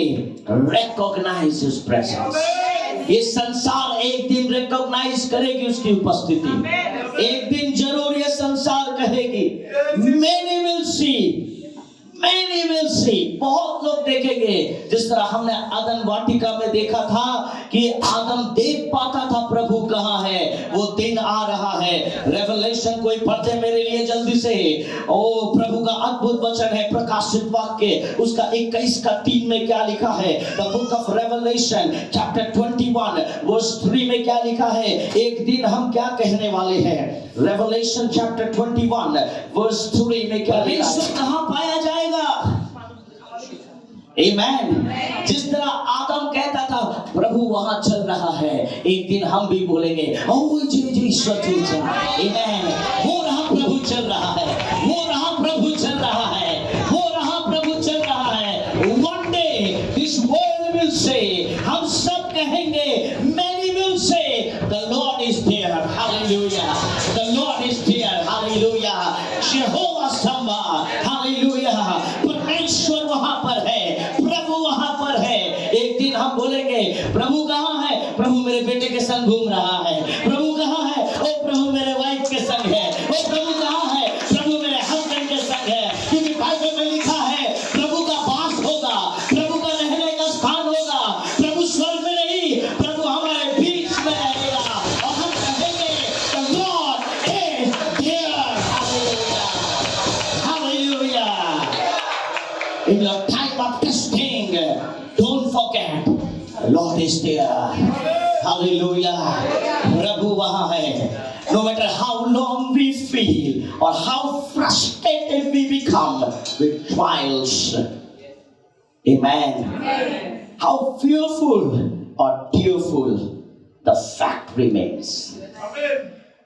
recognize His presence. ये संसार एक दिन रिकॉग्नाइज करेगी उसकी उपस्थिति। एक दिन जरूर ये संसार कहेगी many will see, many will see। बहुत लोग देखेंगे, जिस तरह हमने आदम वाटिका में देखा था कि आदम देख पाता था प्रभु कहाँ है, वो दिन आ रहा है। रेवलेशन कोई पढ़ते मेरे लिए जल्दी से। ओ प्रभु का अद्भुत वचन है प्रकाशित वाक्य, उसका 21 का 3 में क्या लिखा है? The book of Revelation chapter 21 verse 3 में क्या लिखा है? एक दिन हम क्या कहने वाले हैं? रेवलेशन चैप्टर 21 वर्स 3 में क्या लिखा है? कहाँ पाया जाएगा? Amen. जिस तरह आदम कहता था प्रभु वहां चल रहा है, एक दिन हम भी बोलेंगे ओ जी ईश्वर चल रहा है। Amen. वो रहा प्रभु चल रहा है, वो रहा प्रभु चल रहा है, वो रहा प्रभु चल रहा है। One day this world will say, हम सब कहेंगे, many will say the Lord is there. Hallelujah. The Lord is there. Hallelujah. Jehovah Samba. Hallelujah. परमेश्वर वहां पर है, प्रभु वहां पर है। एक दिन हम बोलेंगे प्रभु कहाँ है? प्रभु मेरे बेटे के संग घूम रहा है। प्रभु कहाँ है? ओ प्रभु मेरे वाइफ के संग है। ओ प्रभु कहाँ है? प्रभु मेरे हस्बैंड के संग है। क्योंकि बाइबल में लिखा है प्रभु का वास होगा, प्रभु का रहने का स्थान होगा। प्रभु स्वर्ग में नहीं, प्रभु हमारे बीच में रहेगा और हम कहेंगे the Lord is here. Hallelujah. In your time of testing, don't forget, the Lord is there. Hallelujah. प्रभु वहाँ है. No matter how long we feel or how frustrated we become with trials. Amen. How fearful or tearful, the fact remains.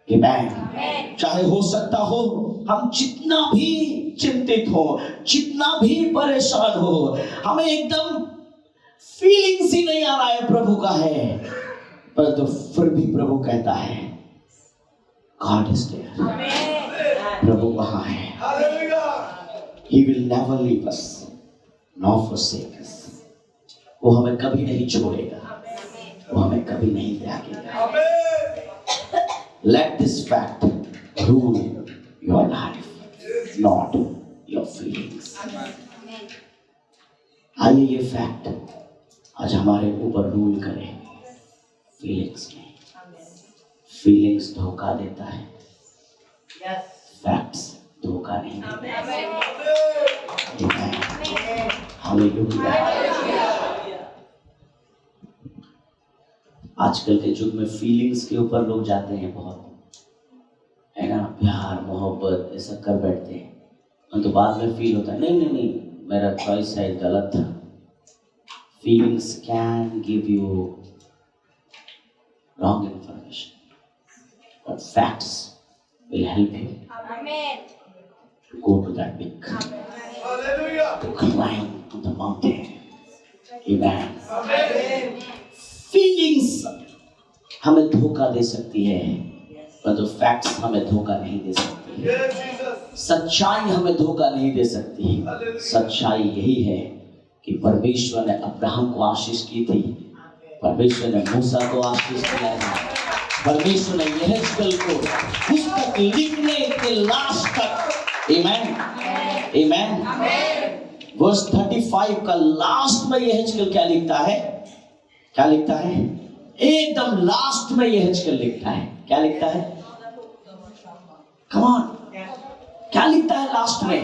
Amen. चाहे हो सकता हो हम जितना भी चिंतित हो, जितना भी परेशान हो, हमें एकदम फीलिंग्स ही नहीं आ रहा है प्रभु का है, पर तो फिर भी प्रभु कहता है God is there. प्रभु वहां है। He will never leave us nor forsake us. वो हमें कभी नहीं छोड़ेगा, वो हमें कभी नहीं त्यागेगा। Let this fact rule your life, not your feelings. आइए ये फैक्ट आज हमारे ऊपर रूल करे, फीलिंग्स नहीं। फीलिंग्स धोखा देता है, फैक्ट्स धोखा नहीं देता। हालेलुया। आजकल के युग में फीलिंग्स के ऊपर लोग जाते हैं बहुत, है ना, प्यार मोहब्बत ऐसा कर बैठते हैं, तो बाद में फील होता है नहीं मेरा चॉइस है गलत था। feelings can give you wrong information, but facts will help you to go to that peak, to climb to the mountain. Amen. Feelings हमें धोखा दे सकती है, परंतु फैक्ट्स हमें धोखा नहीं दे सकती। सच्चाई हमें धोखा नहीं दे सकती। सच्चाई यही है कि परमेश्वर ने अब्राहम को आशीष की थी, परमेश्वर ने मूसा को आशीष दिया था, परमेश्वर ने यहेजकेल को पुस्तक लिखने के लास्ट तक, आमेन आमेन, वर्स 35 का लास्ट में यहेजकेल क्या लिखता है? क्या लिखता है? एकदम लास्ट में यहेजकेल लिखता है। क्या लिखता है? कम ऑन, क्या लिखता है लास्ट में?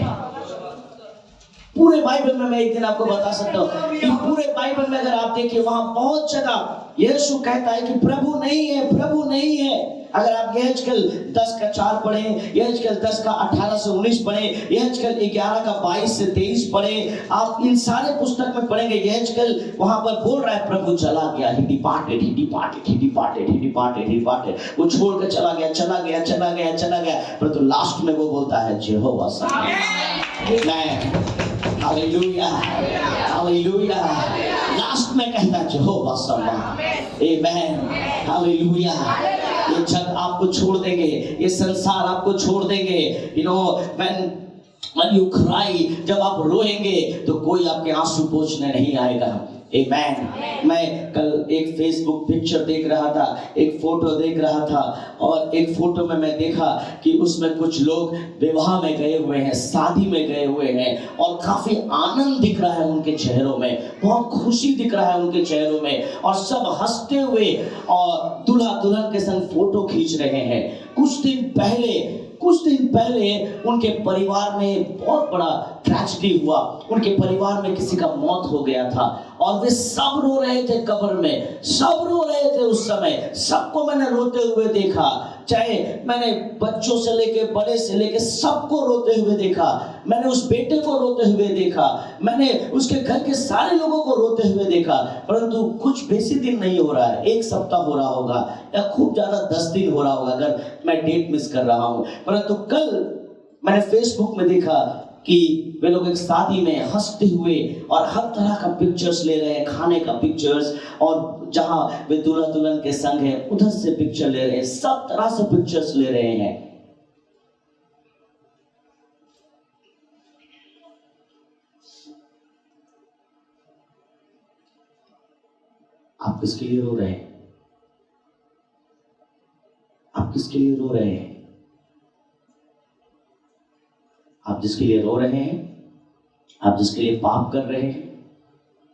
पूरे बाइबल में मैं एक दिन आपको बता सकता हूँ कि पूरे बाइबल में अगर आप देखिए वहां बहुत जगह यीशु कहता है कि प्रभु नहीं है, प्रभु नहीं है। अगर आप यहेजकेल 10 का 4 पढ़े, यहेजकेल 10 का 18 से 19 पढ़े, यहेजकेल 11 का 22 से 23 पढ़े, आप इन सारे पुस्तक में पढ़ेंगे यहेजकेल वहां पर बोल रहा है प्रभु चला गया, he departed, he departed, he departed, he departed, he departed, वो छोड़ कर चला गया, चला गया, चला गया, चला गया, परंतु लास्ट में वो बोलता है यहोवा हालेलुया, हालेलुया, लास्ट में कहता है यहोवा समा, आमेन, हालेलुया। ये जग आपको छोड़ देंगे, ये संसार आपको छोड़ देंगे, you know when you cry, जब आप रोएंगे तो कोई आपके आंसू पोंछने नहीं आएगा। आमेन। मैं कल एक फेसबुक पिक्चर देख रहा था, एक फोटो देख रहा था, और एक फोटो में मैं देखा कि उसमें कुछ लोग विवाह में गए हुए हैं, शादी में गए हुए हैं, और काफी आनंद दिख रहा है उनके चेहरों में, बहुत खुशी दिख रहा है उनके चेहरों में, और सब हंसते हुए और दूल्हा दुल्हन के संग फोटो खींच रहे हैं। कुछ दिन पहले उनके परिवार में बहुत बड़ा ट्रेजेडी हुआ, उनके परिवार में किसी का मौत हो गया था, और वे सब रो रहे थे कब्र में, सब रो रहे थे उस समय। सबको मैंने रोते हुए देखा, चाहे मैंने बच्चों से लेके बड़े से लेके सबको रोते हुए देखा, मैंने उस बेटे को रोते हुए देखा, मैंने उसके घर के सारे लोगों को रोते हुए देखा। परंतु कुछ बेसी दिन नहीं हो रहा है, 1 सप्ताह हो रहा होगा, या खूब ज्यादा 10 दिन हो रहा होगा अगर मैं डेट मिस कर रहा हूं। परंतु कल मैंने फेसबुक में देखा कि वे लोग एक शादी में हंसते हुए और हर तरह का पिक्चर्स ले रहे हैं, खाने का पिक्चर्स, और जहां वे दूल्हा दुल्हन के संग हैं उधर से पिक्चर ले रहे हैं, सब तरह से पिक्चर्स ले रहे हैं। आप किसके लिए रो रहे हैं? आप किसके लिए रो रहे हैं? आप जिसके लिए रो रहे हैं, आप जिसके लिए पाप कर रहे हैं,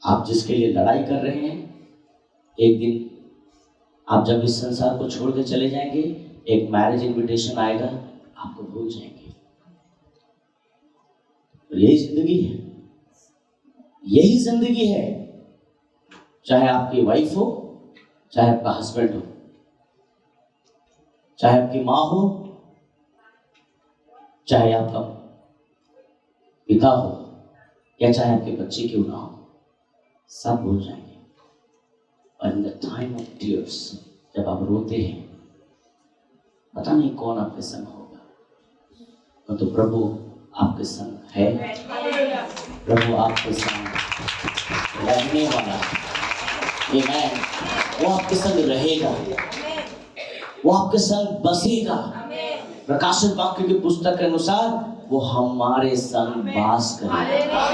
आप जिसके लिए लड़ाई कर रहे हैं, एक दिन आप जब इस संसार को छोड़ के चले जाएंगे, एक मैरिज इनविटेशन आएगा, आपको भूल जाएंगे। और यही जिंदगी है, यही जिंदगी है। चाहे आपकी वाइफ हो, चाहे आपका हस्बैंड हो, चाहे आपकी माँ हो, चाहे आपका पिता हो, या चाहे आपके बच्चे क्यों ना हो, सब भूल जाएंगे। और in the time of tears, जब आप रोते हैं, पता नहीं कौन आपके संग होगा, तो प्रभु आपके संग है, प्रभु आपके संग रहने वाला, आमेन, वो आपके संग रहेगा, वो आपके संग बसेगा। प्रकाशित वाक्य की पुस्तक के अनुसार वो हमारे संग वास करेगा,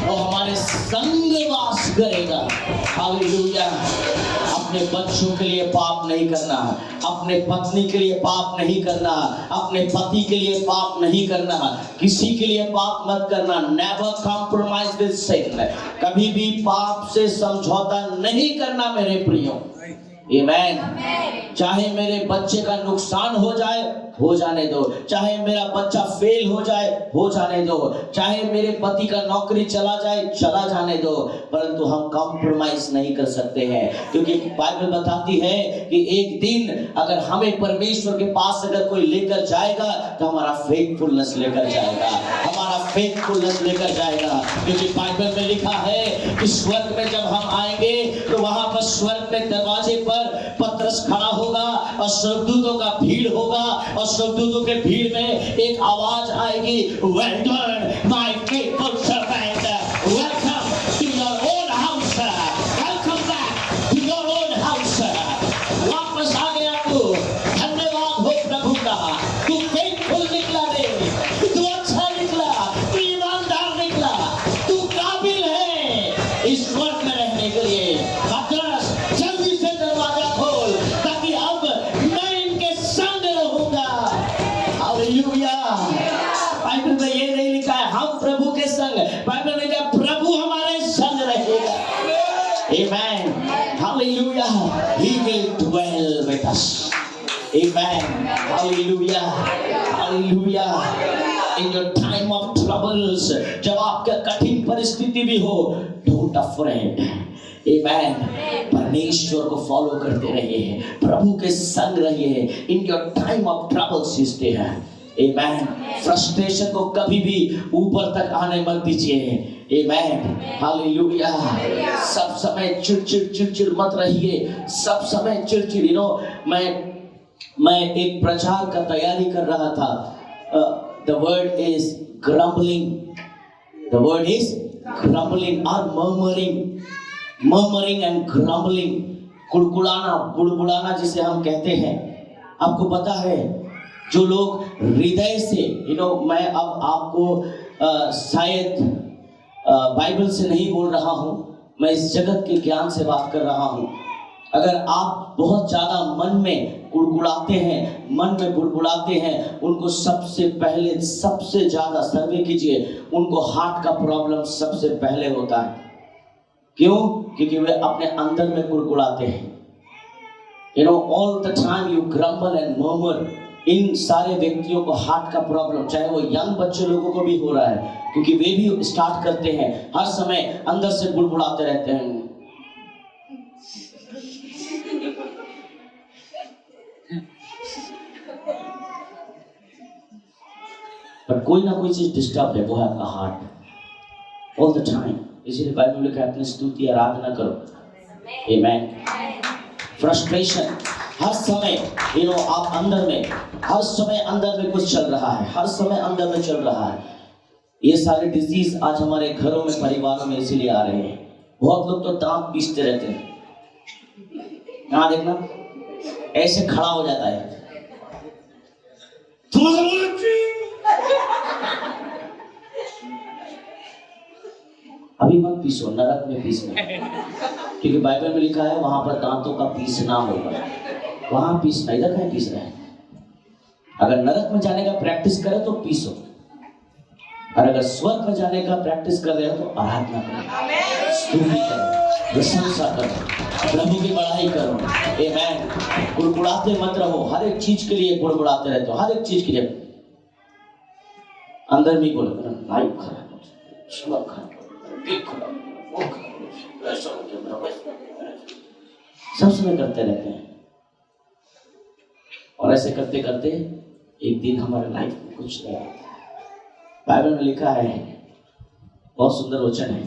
वो हमारे संग वास करेगा। हालेलुया। अपने बच्चों के लिए पाप नहीं करना, अपने पत्नी के लिए पाप नहीं करना, अपने पति के लिए पाप नहीं करना, किसी के लिए पाप मत करना। नेवर कॉम्प्रोमाइज विद सिन, कभी भी पाप से समझौता नहीं करना मेरे प्रियो। आमेन। चाहे मेरे बच्चे का नुकसान हो जाए, हो जाने दो। चाहे मेरा बच्चा फेल हो जाए, हो जाने दो। चाहे मेरे पति का नौकरी चला जाए, चला जाने दो। परंतु हम कॉम्प्रोमाइज नहीं कर सकते हैं, क्योंकि बाइबल बताती है कि एक दिन अगर हमें परमेश्वर के पास अगर कोई लेकर जाएगा तो हमारा फेथफुलनेस लेकर जाएगा, हमारा फेथफुलनेस लेकर जाएगा। क्योंकि बाइबल में लिखा है कि स्वर्ग में जब हम आएंगे तो वहां पर स्वर्ग में दरवाजे पर पतरस खड़ा होगा और स्वर्गदूतों का भीड़ होगा, और स्वर्गदूतों के भीड़ में एक आवाज आएगी, well done my faithful servant, welcome to your own house, welcome back to your own house. वापस आ गया तू, धन्यवाद हो प्रभु का, तू फेथफुल निकला रे, तू अच्छा निकला, तू ईमानदार निकला, तू काबिल है इस स्वर्ग में रहने के लिए। पतरस जल्दी से दरवाजा खोल, ताकि अब मैं इनके संग रहूंगा। हालेलुया। बाइबल में ये नहीं लिखा है हम प्रभु के संग, बाइबल में लिखा प्रभु हमारे संग रहेगा। आमेन। Hallelujah. He will dwell with us. Amen. Hallelujah. Hallelujah. In your time of troubles, जब आपका कठिन परिस्थिति भी हो, don't afraid. Amen. परमेश्वर को फॉलो करते रहिए, प्रभु के संग रहिए। In your time of troubles, he is there. Amen. Frustration को कभी भी ऊपर तक आने मत दीजिए। Amen. Hallelujah. सब समय चिड़चिड़ मत रहिए, सब समय चिड़चिड़। मैं एक प्रचार का तैयारी कर रहा था। The word is grumbling. The word is grumbling or murmuring and grumbling. कुड़कुड़ाना, बुड़बुड़ाना जिसे हम कहते हैं। आपको पता है, जो लोग हृदय से मैं अब आपको शायद बाइबल से नहीं बोल रहा हूँ, मैं इस जगत के ज्ञान से बात कर रहा हूँ। अगर आप बहुत ज्यादा मन में कुड़कुड़ाते हैं, मन में बुड़बुड़ाते हैं, उनको सबसे पहले, सबसे ज्यादा सर्वे कीजिए, उनको हार्ट का प्रॉब्लम सबसे पहले होता है। क्यों? क्योंकि वे अपने अंदर में कुड़कुड़ाते हैं। All the time you grumble and murmur. इन सारे व्यक्तियों को हार्ट का प्रॉब्लम, चाहे वो यंग बच्चे लोगों को भी हो रहा है, क्योंकि वे भी स्टार्ट करते हैं हर समय अंदर से बुड़बुड़ाते रहते हैं। पर कोई ना कोई चीज डिस्टर्ब है, वो है आपका हार्ट ऑल द टाइम। इसीलिए बाइबल में कहते हैं स्तुति आराधना करो। आमेन। फ्रस्ट्रेशन हर समय आप अंदर में, हर समय अंदर में कुछ चल रहा है, हर समय अंदर में चल रहा है। ये सारे डिजीज आज हमारे घरों में, परिवारों में इसीलिए आ रहे हैं। बहुत लोग तो दांत पीसते रहते हैं। यहाँ देखना, ऐसे खड़ा हो जाता है, अभी मत पीसो, नरक में पीसना, क्योंकि बाइबल में लिखा है वहां पर दांतों का पीसना होगा। वहां पीसना, इधर कहीं पीस रहे हैं। अगर नरक में जाने का प्रैक्टिस करे तो पीसो, और अगर स्वर्ग में जाने का प्रैक्टिस कर रहे हो तो आराधना करो, स्तुति करो, प्रशंसा करो, प्रभु की बड़ाई करो। आमेन। कुड़कुड़ाते मत रहो, हर एक चीज के लिए कुड़कुड़ाते रहते हो, हर एक चीज के लिए अंदर में बोलो, लाइफ खराब हो, सब खराब, सब समय करते रहते हैं। और ऐसे करते करते एक दिन हमारे लाइफ में कुछ नहीं आता। बाइबल में लिखा है, बहुत सुंदर वचन है,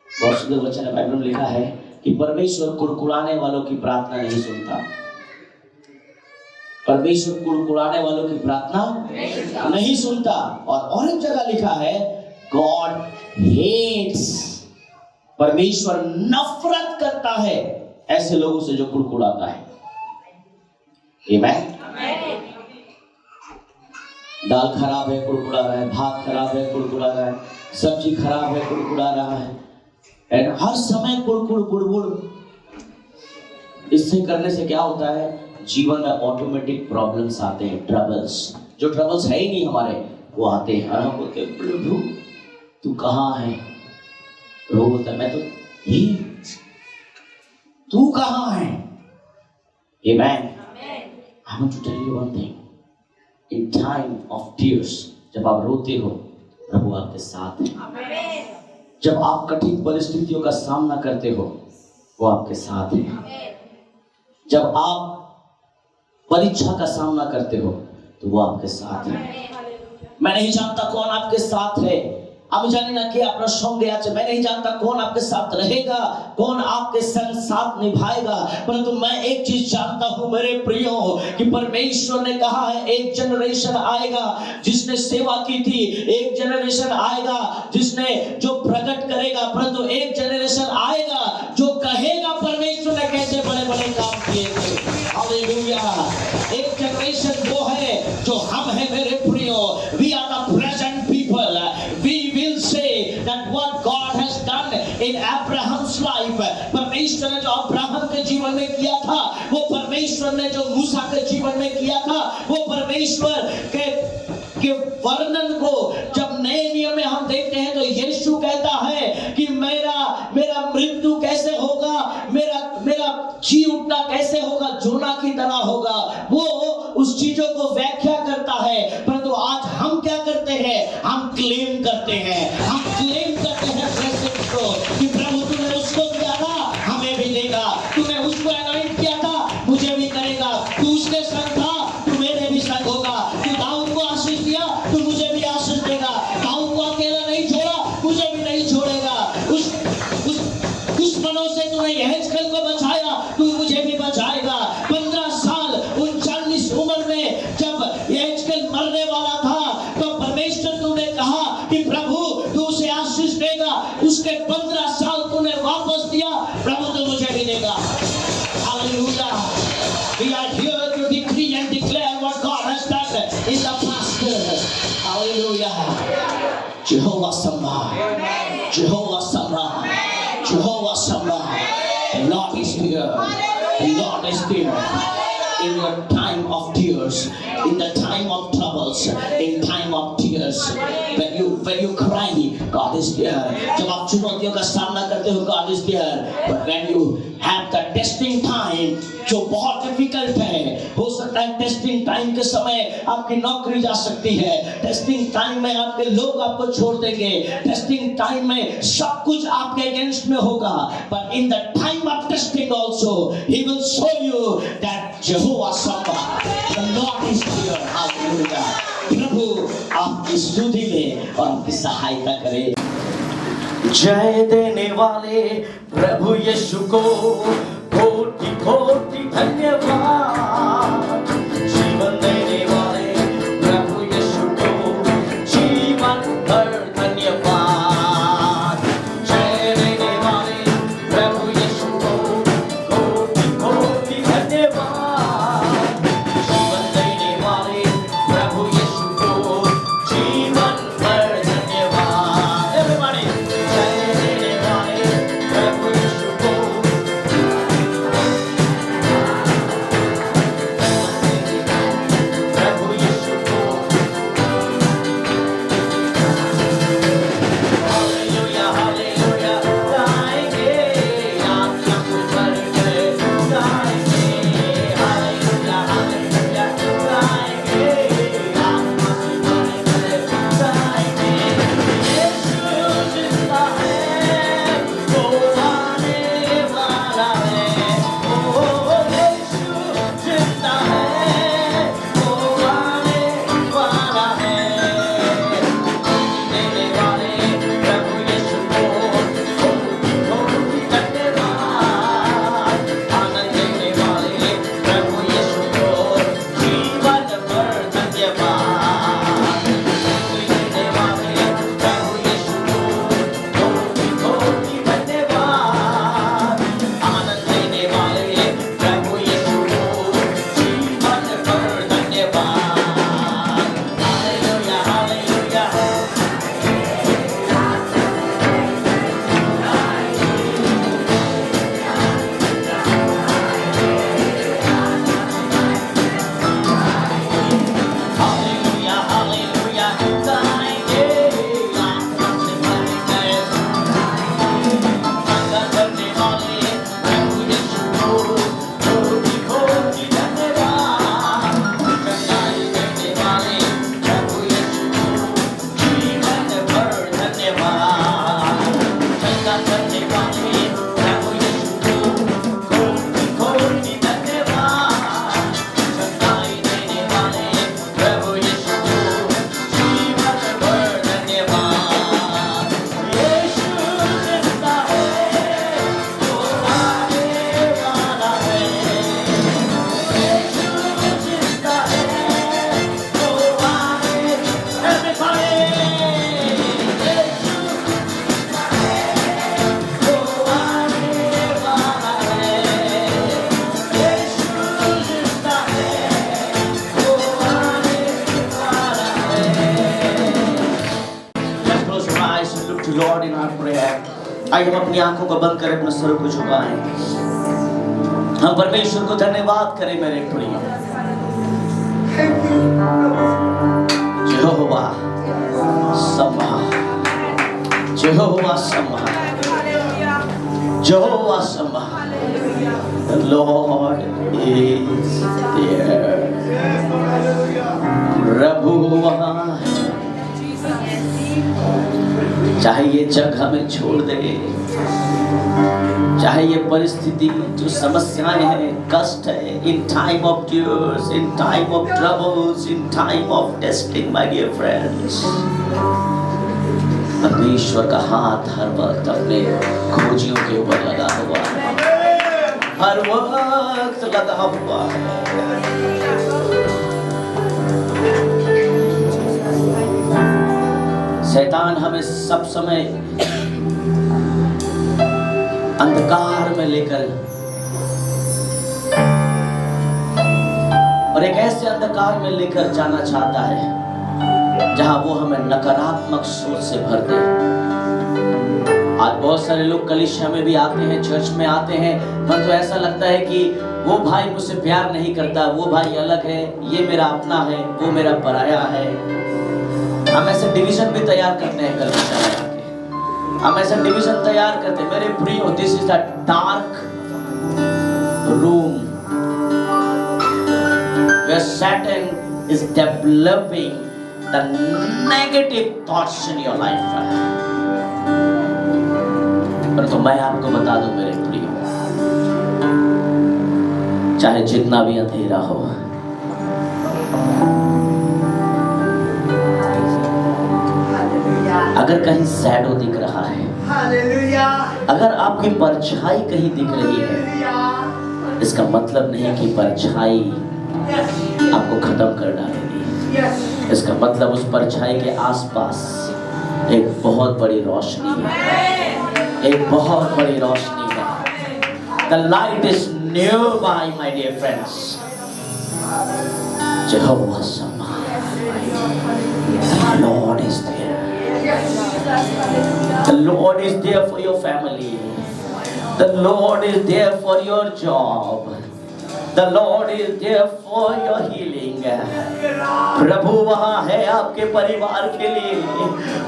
बहुत सुंदर वचन है। बाइबल में लिखा है कि परमेश्वर कुड़कुड़ाने वालों की प्रार्थना नहीं सुनता। परमेश्वर कुड़कुड़ाने वालों की प्रार्थना नहीं सुनता। और एक जगह लिखा है, गॉड हेट्स, परमेश्वर नफरत करता है ऐसे लोगों से जो कुड़कुड़ाता है। आमेन। दाल खराब है, कुड़कुड़ा रहा है, भात खराब है, कुड़कुड़ा रहा है, सब्जी खराब है, कुड़कुड़ा रहा है, एंड हर समय कुड़कुड़ बुड़बुड़। इससे करने से क्या होता है, जीवन में ऑटोमेटिक प्रॉब्लम्स आते हैं, ट्रबल्स। जो ट्रबल्स है ही नहीं हमारे, वो आते हैं। हम बोलते हैं, प्रभु तू कहाँ है? वो बोलता है, मैं तो ही, तू कहाँ है? Amen. I want to tell you one thing. In time of tears, जब आप रोते हो, प्रभु आपके साथ है। जब आप कठिन परिस्थितियों का सामना करते हो, वो आपके साथ है। जब आप परीक्षा का सामना करते हो, तो वो आपके साथ है। मैं नहीं जानता कौन आपके साथ है। আমি জানি না কে আপনার সঙ্গে আছে। मैं नहीं जानता कौन आपके साथ रहेगा, कौन आपके संग साथ निभाएगा, परंतु मैं एक चीज जानता हूं मेरे प्रियो कि परमेश्वर ने कहा है एक जनरेशन आएगा जिसने सेवा की थी, एक जनरेशन आएगा जिसने जो प्रकट करेगा, परंतु एक जनरेशन आएगा जो कहेगा परमेश्वर ने कैसे बड़े-बड़े काम किए थे। हालेलुया। एक जनरेशन वो है जो हम हैं मेरे प्रियो। We are the present people. We will say that what God has done in Abraham's life, परमेश्वर ने जो अब्राहम के जीवन में किया था, वो परमेश्वर ने जो मूसा के जीवन में किया था, वो परमेश्वर के वर्णन को जब नए नियम में हम देखते हैं तो यीशु कहता है कि मेरा मृत्यु कैसे होगा, मेरा जी उठना कैसे होगा, जोना की तरह होगा। वो उस चीजों को व्याख्या करता है, परंतु आज हम क्या करते हैं, हम क्लेम करते हैं, हम क्लेम करते हैं प्रेजेंट को कि प्रभु तूने उसको दिया था, हमें भी देगा, तूने उसको अनॉइंट किया था, मुझे भी करेगा, तू उसके संग था, तू मेरे भी संग होगा, तू दाऊद को आशीष दिया, तू मुझे भी आशीष देगा, दाऊद को अकेला नहीं छोड़ा, मुझे भी नहीं छोड़ेगा, उस दुश्मनों से तूने यहेजकेल को बचाया, तू मुझे भी बचाएगा। 15 साल 39 उम्र में जब यहेजकेल मरने वाला था तो परमेश्वर तूने कहा कि प्रभु तू उसे आशीष देगा, उसके 15 साल तूने वापस दिया, प्रभु तू मुझे भी देगा। Hallelujah. We are here to decree and declare what God has done in the past. Hallelujah. Jehovah Shammah. Jehovah Shammah. Jehovah Shammah. The Lord is here. The Lord is here. In your time of tears, in the time of troubles, in time of tears, when you cry, God is there. जब आप चुनौतियों का सामना करते हो, God is there. But when you have the testing time, जो बहुत डिफिकल्ट है, हो सकता है टेस्टिंग टाइम के समय आपकी नौकरी जा सकती है, टेस्टिंग टाइम में आपके लोग आपको छोड़ देंगे, टेस्टिंग टाइम में सब कुछ आपके अगेंस्ट में होगा, but in the time of testing also, He will show you that Jehovah Shammah, the Lord is here. Hallelujah. प्रभु आपकी स्तुति में और आपकी सहायता करे। जय देने वाले प्रभु यीशु को कोटि कोटि धन्यवाद। जीवन देने वाले प्रभु यीशु को जीवन भर धन्यवाद। जय देने वाले प्रभु यीशु को कोटि कोटि धन्यवाद। जीवन देने वाले प्रभु यीशु को जीवन भर धन्यवाद। Everybody, जय देने वाले प्रभु यीशु को आइए हम अपनी आंखों को बंद करें, अपने सर को झुकाएं, हम परमेश्वर को धन्यवाद करें। मेरे प्रिय यहोवा सम्मा, यहोवा सम्मा, यहोवा सम्मा। The Lord is there. प्रभु वहाँ, चाहे ये जग हमें छोड़ दे, चाहे ये परिस्थिति जो समस्याएं हैं, कष्ट है, in time of tears, in time of troubles, in time of testing, my dear friends, परमेश्वर का हाथ हर वक्त अपने खोजियों के ऊपर लगा हुआ है, हर वक्त लगा हुआ है। शैतान हमें सब समय अंधकार में लेकर, और एक ऐसे अंधकार में लेकर जाना चाहता है जहां वो हमें नकारात्मक सोच से भर दे। आज बहुत सारे लोग कलीसिया में भी आते हैं, चर्च में आते हैं, मन तो ऐसा लगता है कि वो भाई मुझसे प्यार नहीं करता, वो भाई अलग है, ये मेरा अपना है, वो मेरा पराया है। हम ऐसे डिवीजन भी तैयार करते हैं कलीसिया में आके, हम ऐसे डिवीजन तैयार करते हैं। मेरे प्रियो, this is the dark room where Satan is developing the negative thoughts in your life. परंतु मैं आपको बता दूं मेरे प्रियो, चाहे जितना भी अंधेरा हो, अगर कहीं शैडो दिख रहा है, अगर आपकी परछाई कहीं दिख रही है, इसका मतलब नहीं कि परछाई आपको खत्म कर डालेगी। इसका मतलब उस परछाई के आसपास एक बहुत बड़ी रोशनी है, एक बहुत बड़ी रोशनी है। The light is nearby, my dear friends. Jehovah Shammah, the Lord is there. The Lord is there for your family. The Lord is there for your job. The Lord is there for your healing. प्रभु वहाँ है आपके परिवार के लिए,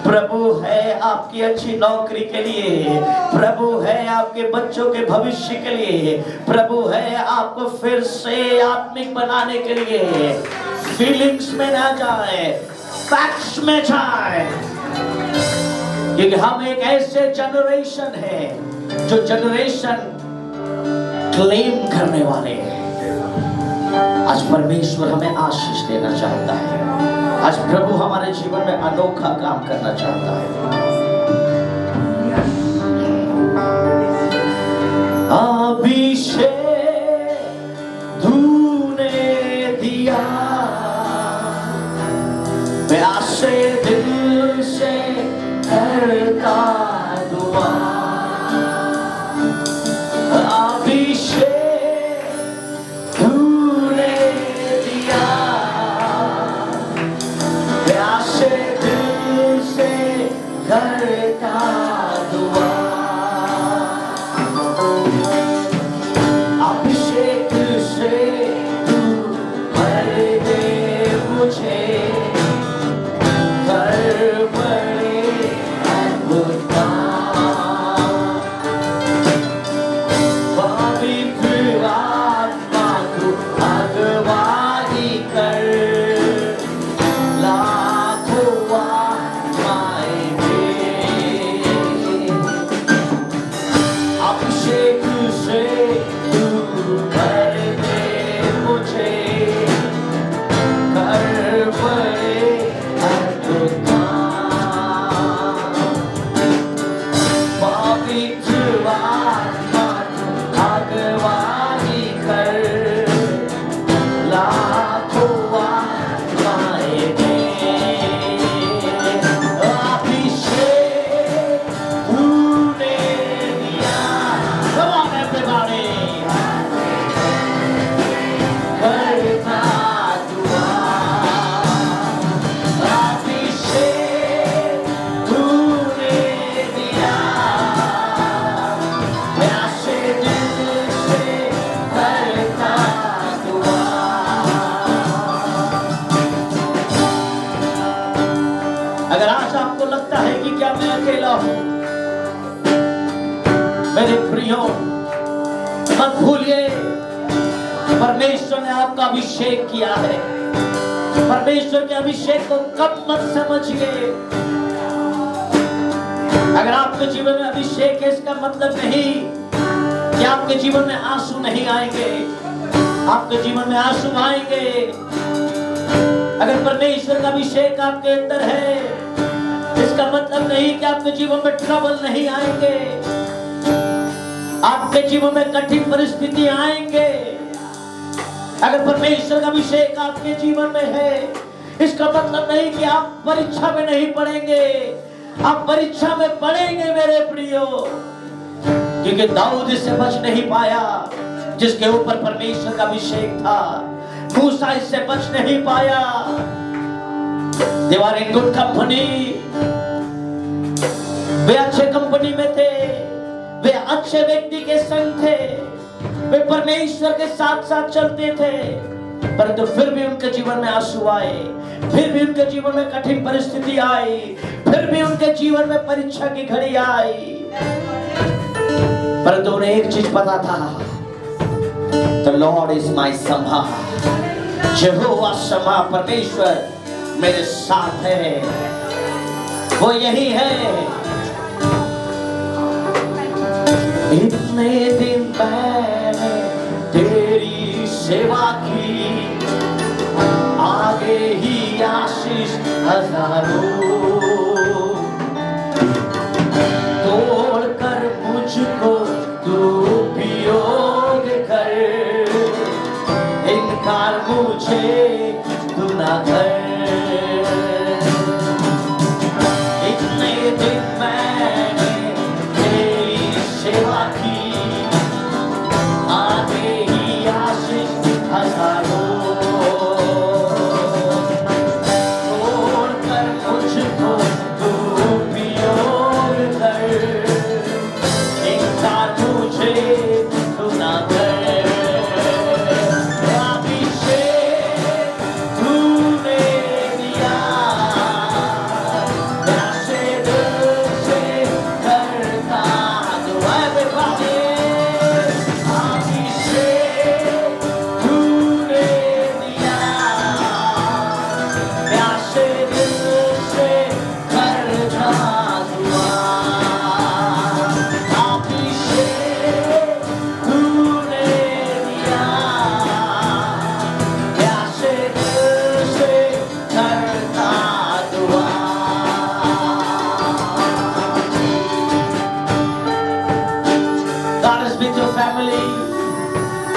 प्रभु है आपकी अच्छी नौकरी के लिए, प्रभु है आपके बच्चों के भविष्य के लिए, प्रभु है आपको फिर से आत्मिक बनाने के लिए। फीलिंग्स में ना जाए, फैक्ट्स में जाए, क्योंकि हम एक ऐसे जनरेशन है जो जनरेशन क्लेम करने वाले हैं। आज परमेश्वर हमें आशीष देना चाहता है, आज प्रभु हमारे जीवन में अनोखा काम करना चाहता है। अभिषेक तूने दिया, प्यासे दिल से करता दुआ। अभिषेक करता दुआ, अभिषेक से तू भर दे मुझे, कर बड़े अद्भुत काम। पवित्र आत्मा तू अगुवाई कर, अकेला हूं। मेरे प्रियो, मत भूलिए परमेश्वर ने आपका अभिषेक किया है। परमेश्वर के अभिषेक को कब मत समझिए। अगर आपके जीवन में अभिषेक है, इसका मतलब नहीं कि आपके जीवन में आंसू नहीं आएंगे। आपके जीवन में आंसू आएंगे। अगर परमेश्वर का अभिषेक आपके अंदर है, इसका मतलब नहीं कि आपके जीवन में ट्रबल नहीं आएंगे। आपके जीवन में कठिन परिस्थिति आएंगे। अगर परमेश्वर का अभिषेक आपके जीवन में है, इसका मतलब नहीं कि आप परीक्षा में नहीं पढ़ेंगे। आप परीक्षा में पढ़ेंगे मेरे प्रियो, क्योंकि दाऊद इससे बच नहीं पाया जिसके ऊपर परमेश्वर का अभिषेक था। मूसा इससे बच नहीं पाया। They were in good company। वे अच्छे कंपनी में थे, वे अच्छे व्यक्ति के संग थे, वे परमेश्वर के साथ साथ चलते थे, परंतु फिर भी उनके जीवन में आंसू आए, फिर भी उनके जीवन में कठिन परिस्थिति आई, फिर भी उनके जीवन में परीक्षा की घड़ी आई। परंतु उन्हें एक चीज पता था, The Lord is my Sama। यहोवा शमा, परमेश्वर मेरे साथ है, वो यही है। इतने दिन मैंने तेरी सेवा की, आगे ही आशीष हजारों, तोड़कर मुझको तू उपयोग कर, इनकार मुझे तू ना कर। इतने दिन मैंने तेरी सेवा की, आगे ही आशीष हजारों, तोड़कर मुझको तू उपयोग कर, इनकार मुझे तू ना कर।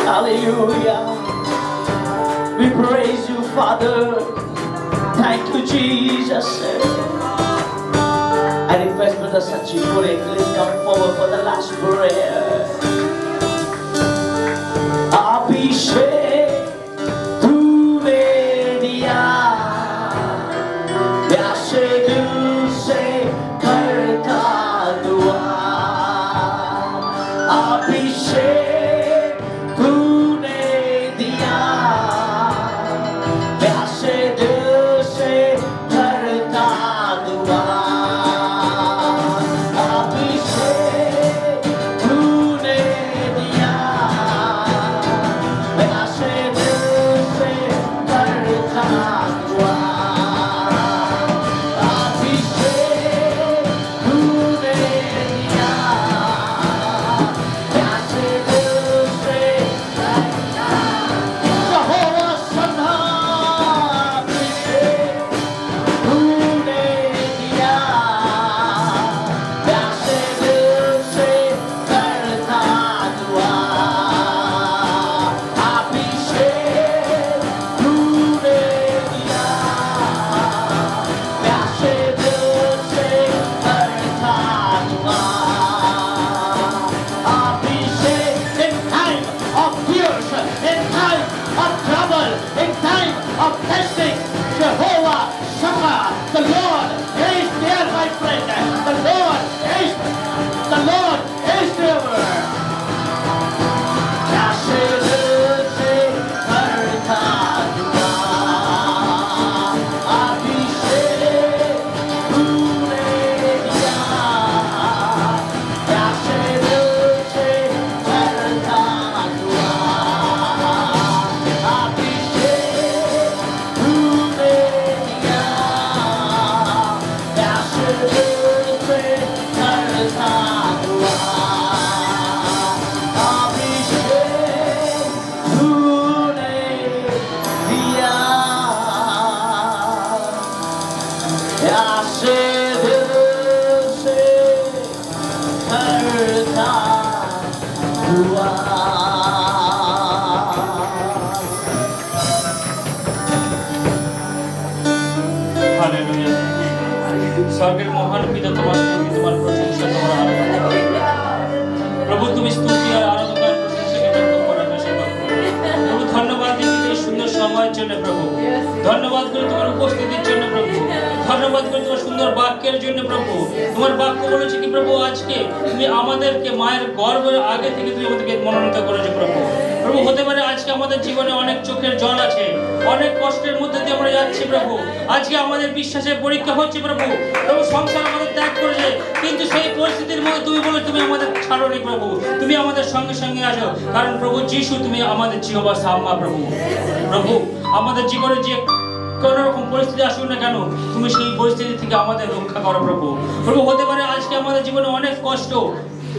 Hallelujah. We praise you, Father. Thank you, Jesus. I request Brother Sachi Pure, please come forward for the last prayer. Abhishek तूने दिया, प्यासे दिल से करता दुआ। अभिषेक জন্য প্রভু, ধন্যবাদ করি তোমার উপস্থিতির জন্য প্রভু, ধন্যবাদ করি তোমার সুন্দর বাক্যের জন্য প্রভু। তোমার বাক্য বলেছে কি প্রভু, আজকে তুমি আমাদেরকে মায়ের গর্ভের আগে থেকে তুমি আমাদেরকে মনোনীত করেছো প্রভু। প্রভু হতে পারে আজকে আমাদের জীবনে অনেক চোখের জল আছে, অনেক কষ্টের মধ্যে দিয়ে আমরা যাচ্ছি প্রভু, আজকে আমাদের বিশ্বাসের পরীক্ষা হচ্ছে প্রভু। প্রভু সংসার আমাদের ত্যাগ করেছে, কিন্তু সেই পরিস্থিতির মধ্যে তুমি বলে তুমি আমাদের ছাড়োনি প্রভু, তুমি আমাদের সঙ্গে সঙ্গে আছো। কারণ প্রভু যিশু তুমি আমাদের জিহ্বা সাম্মা প্রভু। প্রভু আমাদের জীবনে যে কোন রকম পরিস্থিতি আসুক না কেন, তুমি সেই পরিস্থিতি থেকে আমাদের রক্ষা করো প্রভু। প্রভু হতে পারে আজকে আমাদের জীবনে অনেক কষ্ট,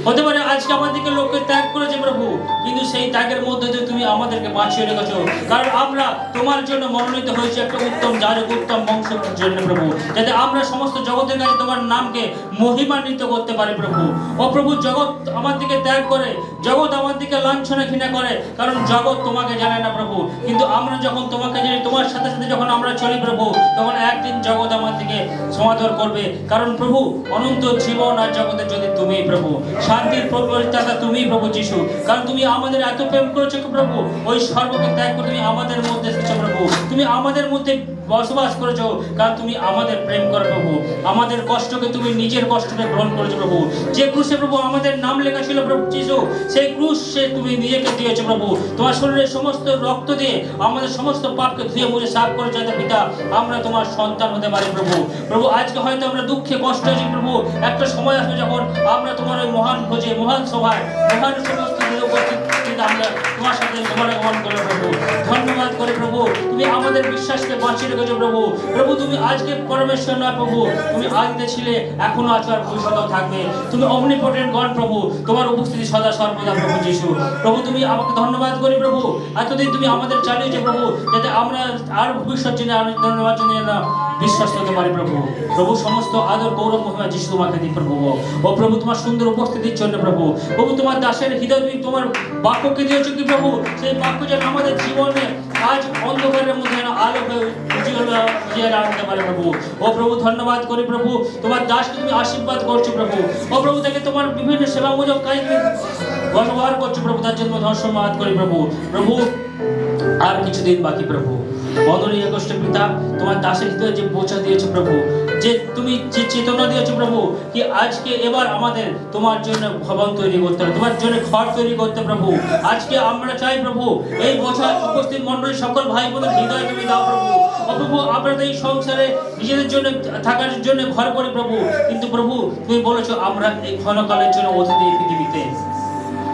হতে পারে আজকে আমাদেরকে লোককে ত্যাগ করেছে প্রভু, কিন্তু সেই ত্যাগের মধ্যে দিয়ে তুমি আমাদেরকে বাঁচিয়ে রেখেছো। কারণ আমরা তোমার জন্য মনোনীত হয়েছি একটা উত্তম যাজক, উত্তম বংশের জন্য প্রভু, যাতে আমরা সমস্ত জগতের কাছে তোমার নামকে মহিমান্বিত করতে পারি প্রভু। ও প্রভু জগৎ আমার দিকে ত্যাগ করে, জগৎ আমার দিকে লাঞ্ছনা ঘৃণা করে, কারণ জগৎ তোমাকে জানে না প্রভু। কিন্তু আমরা যখন তোমাকে জানি, তোমার সাথে সাথে যখন আমরা চলি প্রভু, তখন একদিন জগৎ আমার দিকে সমাদর করবে। কারণ প্রভু অনন্ত জীবন আর জগতের যদি তুমি প্রভু, শান্তির প্রতিষ্ঠাতা তুমি প্রভু যিশু। কারণ তুমি আমাদের এত প্রেম করেছো প্রভু, ওই সর্বকে ত্যাগ করে তুমি আমাদের মধ্যে এসেছো প্রভু, তুমি আমাদের মধ্যে বসবাস করেছো। কারণ তুমি আমাদের প্রেম করো প্রভু, আমাদের কষ্টকে তুমি নিজের কষ্টকে গ্রহণ করেছো প্রভু। যে ক্রুশে প্রভু আমাদের নাম লেখা ছিল প্রভু যিশু, সেই ক্রুশে তুমি নিজেকে দিয়েছো প্রভু। তোমার শরীরের সমস্ত রক্ত দিয়ে আমাদের সমস্ত পাপকে ধুয়ে মুছে সাফ করে যাতে পিতা আমরা তোমার সন্তান হতে পারি প্রভু। প্রভু আজকে হয়তো আমরা দুঃখে কষ্ট আছি প্রভু, একটা সময় আসবে যখন আমরা তোমার ওই মহান ভোজে, মহান সভায়, মহান সমস্ত উপস্থিতিতে আমরা তোমার সাথে সমাগমন করে প্রভু। ধন্যবাদ করে প্রভু, তুমি আমাদের বিশ্বাসকে বাঁচিয়ে রেখেছো প্রভু। প্রভু তুমি আজকে পরমেশ্বর নয় প্রভু, তুমি আদিতে ছিলে, এখনো আছো, আর ভবিষ্যতেও থাকবে। তুমি অমনিপটেন্ট গড প্রভু, তোমার উপস্থিতি সদা সর্বদা প্রভু যিশু। প্রভু তুমি আমাকে ধন্যবাদ করি প্রভু, এতদিন তুমি আমাদের চালিয়েছো প্রভু, যাতে আমরা আর ভবিষ্যৎ জন্য আর ধন্যবাদ জন্য বিশ্বাস করতে পারি প্রভু। প্রভু সমস্ত আদর গৌরব মহিমা যিশু তোমাকে দিই প্রভু। ও প্রভু তোমার সুন্দর উপস্থিতির জন্য প্রভু, প্রভু তোমার দাসের হৃদয় তুমি তোমার বাক্যকে দিয়েছো কি প্রভু, সেই বাক্য যেন আমাদের জীবনে আজ অন্ধকারের মধ্যে যেন আলো হয়ে উজিয়ে আনতে পারে প্রভু। ও প্রভু ধন্যবাদ করি প্রভু, তোমার দাসকে তুমি আশীর্বাদ করছো প্রভু। ও প্রভু তাকে তোমার বিভিন্ন সেবামূলক কাজ ব্যবহার করছো প্রভু, তার জন্য ধন্যবাদ করি প্রভু। প্রভু আর কিছুদিন বাকি প্রভু, বদলীয় কষ্ট পিতা তোমার দাসের হৃদয়ে যে বোঝা দিয়েছো প্রভু, যে তুমি যে চেতনা দিয়েছো প্রভু, কি আজকে এবার আমাদের তোমার জন্য ভবন তৈরি করতে হবে, তোমার জন্য ঘর তৈরি করতে প্রভু। আজকে আমরা চাই প্রভু এই বোঝা উপস্থিত মণ্ডলী সকল ভাই বোনের হৃদয়ে তুমি দাও প্রভু। প্রভু আমরা এই সংসারে নিজেদের জন্য থাকার জন্য ঘর করি প্রভু, কিন্তু প্রভু তুমি বলেছো আমরা এই ক্ষণকালের জন্য অতিথি এই পৃথিবীতে,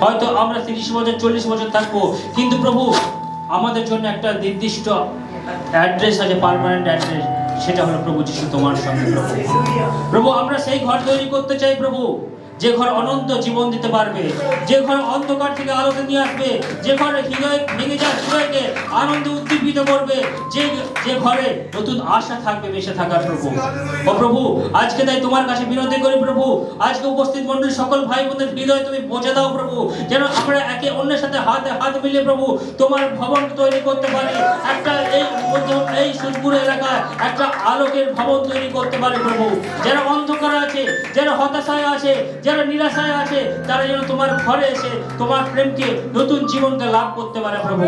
হয়তো আমরা 30 বছর 40 বছর থাকবো, কিন্তু প্রভু আমাদের জন্য একটা নির্দিষ্ট অ্যাড্রেস আছে, পার্মানেন্ট অ্যাড্রেস, সেটা হলো প্রভু যিশু তোমার সঙ্গে প্রভু। প্রভু আমরা সেই ঘর তৈরি করতে চাই প্রভু, যে ঘর অনন্ত জীবন দিতে পারবে, যে ঘর অন্ধকার থেকে আলোতে নিয়ে আসবে, যে ঘরে হৃদয় ভেঙে যাওয়া হৃদয়কে আনন্দে উদ্দীপিত করবে, যে ঘরে নতুন আশা থাকবে বেঁচে থাকার প্রভু। ও প্রভু আজকে তাই তোমার কাছে বিনতি করি প্রভু, আজকে উপস্থিত মণ্ডলী সকল ভাই বোনের হৃদয় তুমি পৌঁছে দাও প্রভু, যেন আমরা একে অন্যের সাথে হাতে হাত মিলিয়ে প্রভু তোমার ভবন তৈরি করতে পারি, একটা এই সুদপুর এলাকায় একটা আলোকের ভবন তৈরি করতে পারি প্রভু। যারা অন্ধকার আছে, যারা হতাশায় আছে, যারা নিরাশায় আছে, তারা যেন তোমার ঘরে এসে তোমার প্রেমকে, নতুন জীবনকে লাভ করতে পারে প্রভু।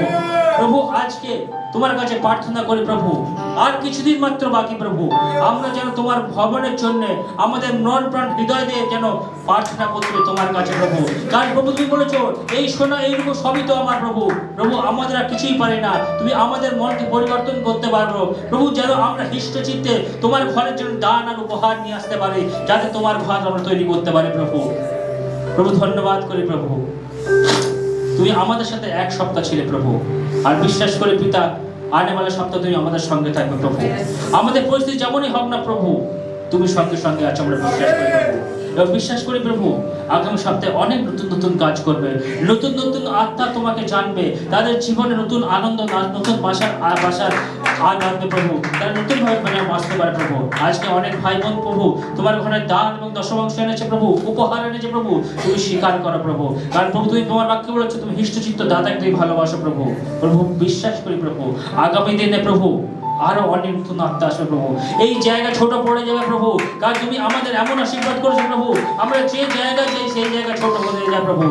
প্রভু আজকে তোমার কাছে প্রার্থনা করি প্রভু, আর কিছুদিন মাত্র বাকি প্রভু, আমরা যেন তোমার ভবনের জন্য আমাদের মন প্রাণ হৃদয় দিয়ে যেন প্রার্থনা করতে তোমার কাছে প্রভু। কারণ প্রভু তুমি বলেছো এই সোনা এইটুকু সবই তো আমার প্রভু। প্রভু আমাদের আর কিছুই পারি না, তুমি আমাদের মনকে পরিবর্তন করতে পারো প্রভু, যেন আমরা হৃষ্টচিত্তে তোমার ঘরের জন্য দান আর উপহার নিয়ে আসতে পারি, যাতে তোমার ঘর আমরা তৈরি করতে পারি প্রভু। প্রভু ধন্যবাদ করি প্রভু, তুমি আমাদের সাথে এক সপ্তাহ ছিলে প্রভু, আর বিশ্বাস করে পিতা আনেওয়ালা সপ্তাহ তুমি আমাদের সঙ্গে থাকবে প্রভু। আমাদের পরিস্থিতি যেমনই হোক না প্রভু, তুমি সঙ্গে সঙ্গে আছো, আমরা বিশ্বাস করি প্রভু। এবং বিশ্বাস করি প্রভু আগামী সপ্তাহে অনেক নতুন নতুন কাজ করবে, নতুন নতুন আত্মা তোমাকে জানবে, তাদের জীবনে নতুন আনন্দ, নতুন বাসার আনবে প্রভু, তারা নতুন ভাবে মানে বাঁচতে পারে প্রভু। আজকে অনেক ভাই বোন প্রভু তোমার ঘরে দান এবং দশমাংশ এনেছে প্রভু, উপহার এনেছে প্রভু, তুমি স্বীকার করো প্রভু। কারণ প্রভু তুমি তোমার বাক্যে বলেছো তুমি হৃষ্টচিত্ত দাতাকে তুমি ভালোবাসো প্রভু। প্রভু বিশ্বাস করি প্রভু আগামী দিনে প্রভু আরো অনেক নতুন আত্মা আসবে প্রভু। এই জায়গা ছোট পড়ে যাবে প্রভু, কারণ তুমি আমাদের এমন আশীর্বাদ করেছো প্রভু, আমরা যে জায়গায় যাই সেই জায়গা ছোট হয়ে যায় প্রভু।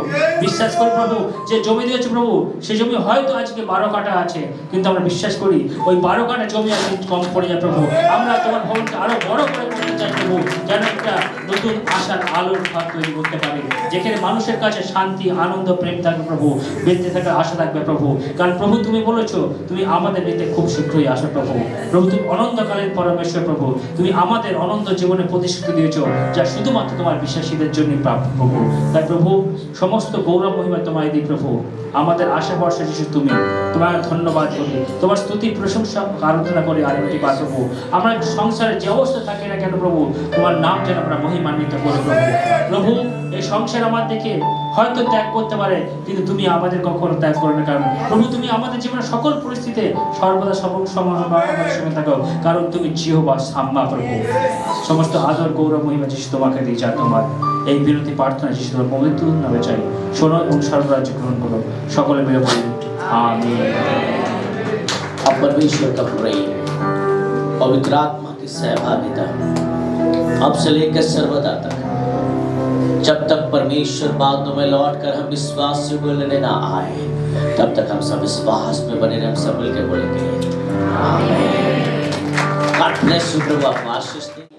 বিশ্বাস করি প্রভু, যে জমি দিয়েছে প্রভু, সেই জমি হয়তো আজকে 12 কাঠা আছে, কিন্তু আমরা বিশ্বাস করি ওই 12 কাঠা জমি আজকে কম পড়ে যায় প্রভু। আমরা তোমার ভবনকে আরো বড় করে করতে চাই প্রভু, যেন একটা নতুন আশার আলোর ফাঁক তৈরি করতে পারে, যেখানে মানুষের কাছে শান্তি, আনন্দ, প্রেম থাকবে প্রভু, বেঁচে থাকার আশা থাকবে প্রভু। কারণ প্রভু তুমি বলেছো তুমি আমাদের নিতে খুব শীঘ্রই আসো প্রভু। প্রভু তুমি অনন্তকালীন পরমেশ্বর প্রভু, তুমি আমাদের অনন্ত জীবনে প্রতিশ্রুতি দিয়েছো, যা শুধুমাত্র তোমার বিশ্বাসীদের জন্য প্রাপ্ত প্রভু। তাই প্রভু সমস্ত গৌরব মহিমা তোমায় দিই প্রভু। আমাদের আশা ভরসা যিশু তুমি, তোমার ধন্যবাদ করি, তোমার স্তুতি প্রশংসা আরাধনা করি আরেকটি বার প্রভু। আমরা সংসারে যে অবস্থা থাকি না কেন প্রভু, তোমার নাম যেন আমরা মহিমান্বিত করি প্রভু। প্রভু এই সংসার আমার দেখে হয়তো ত্যাগ করতে পারে, কিন্তু তুমি আমাদের কখনো ত্যাগ করো না। কারণ প্রভু তুমি আমাদের জীবনের সকল পরিস্থিতিতে সর্বদা সবল সময় আমাদের সঙ্গে থাকো, কারণ তুমি জিহ্বা সাম্মা প্রভু। সমস্ত আদর গৌরব মহিমা যিশু তোমাকে দিই, যা তোমার। এই বিনতি প্রার্থনা যিশু তোমার পবিত্র নামে চাই, শোনো এবং সর্বরাজ্য গ্রহণ করো। সকলে মিলে বলি আমিন। अब परमेश्वर का प्रेम, पवित्र आत्मा की सहभागिता अब से लेकर सर्वदा तक, जब तक परमेश्वर बातों में लौट कर हम विश्वास से बोलने ना आए, तब तक हम सब विश्वास में बने रहे। हम सब मिलकर बोलेंगे आमीन। God bless you. प्रभु आपको आशीष दे।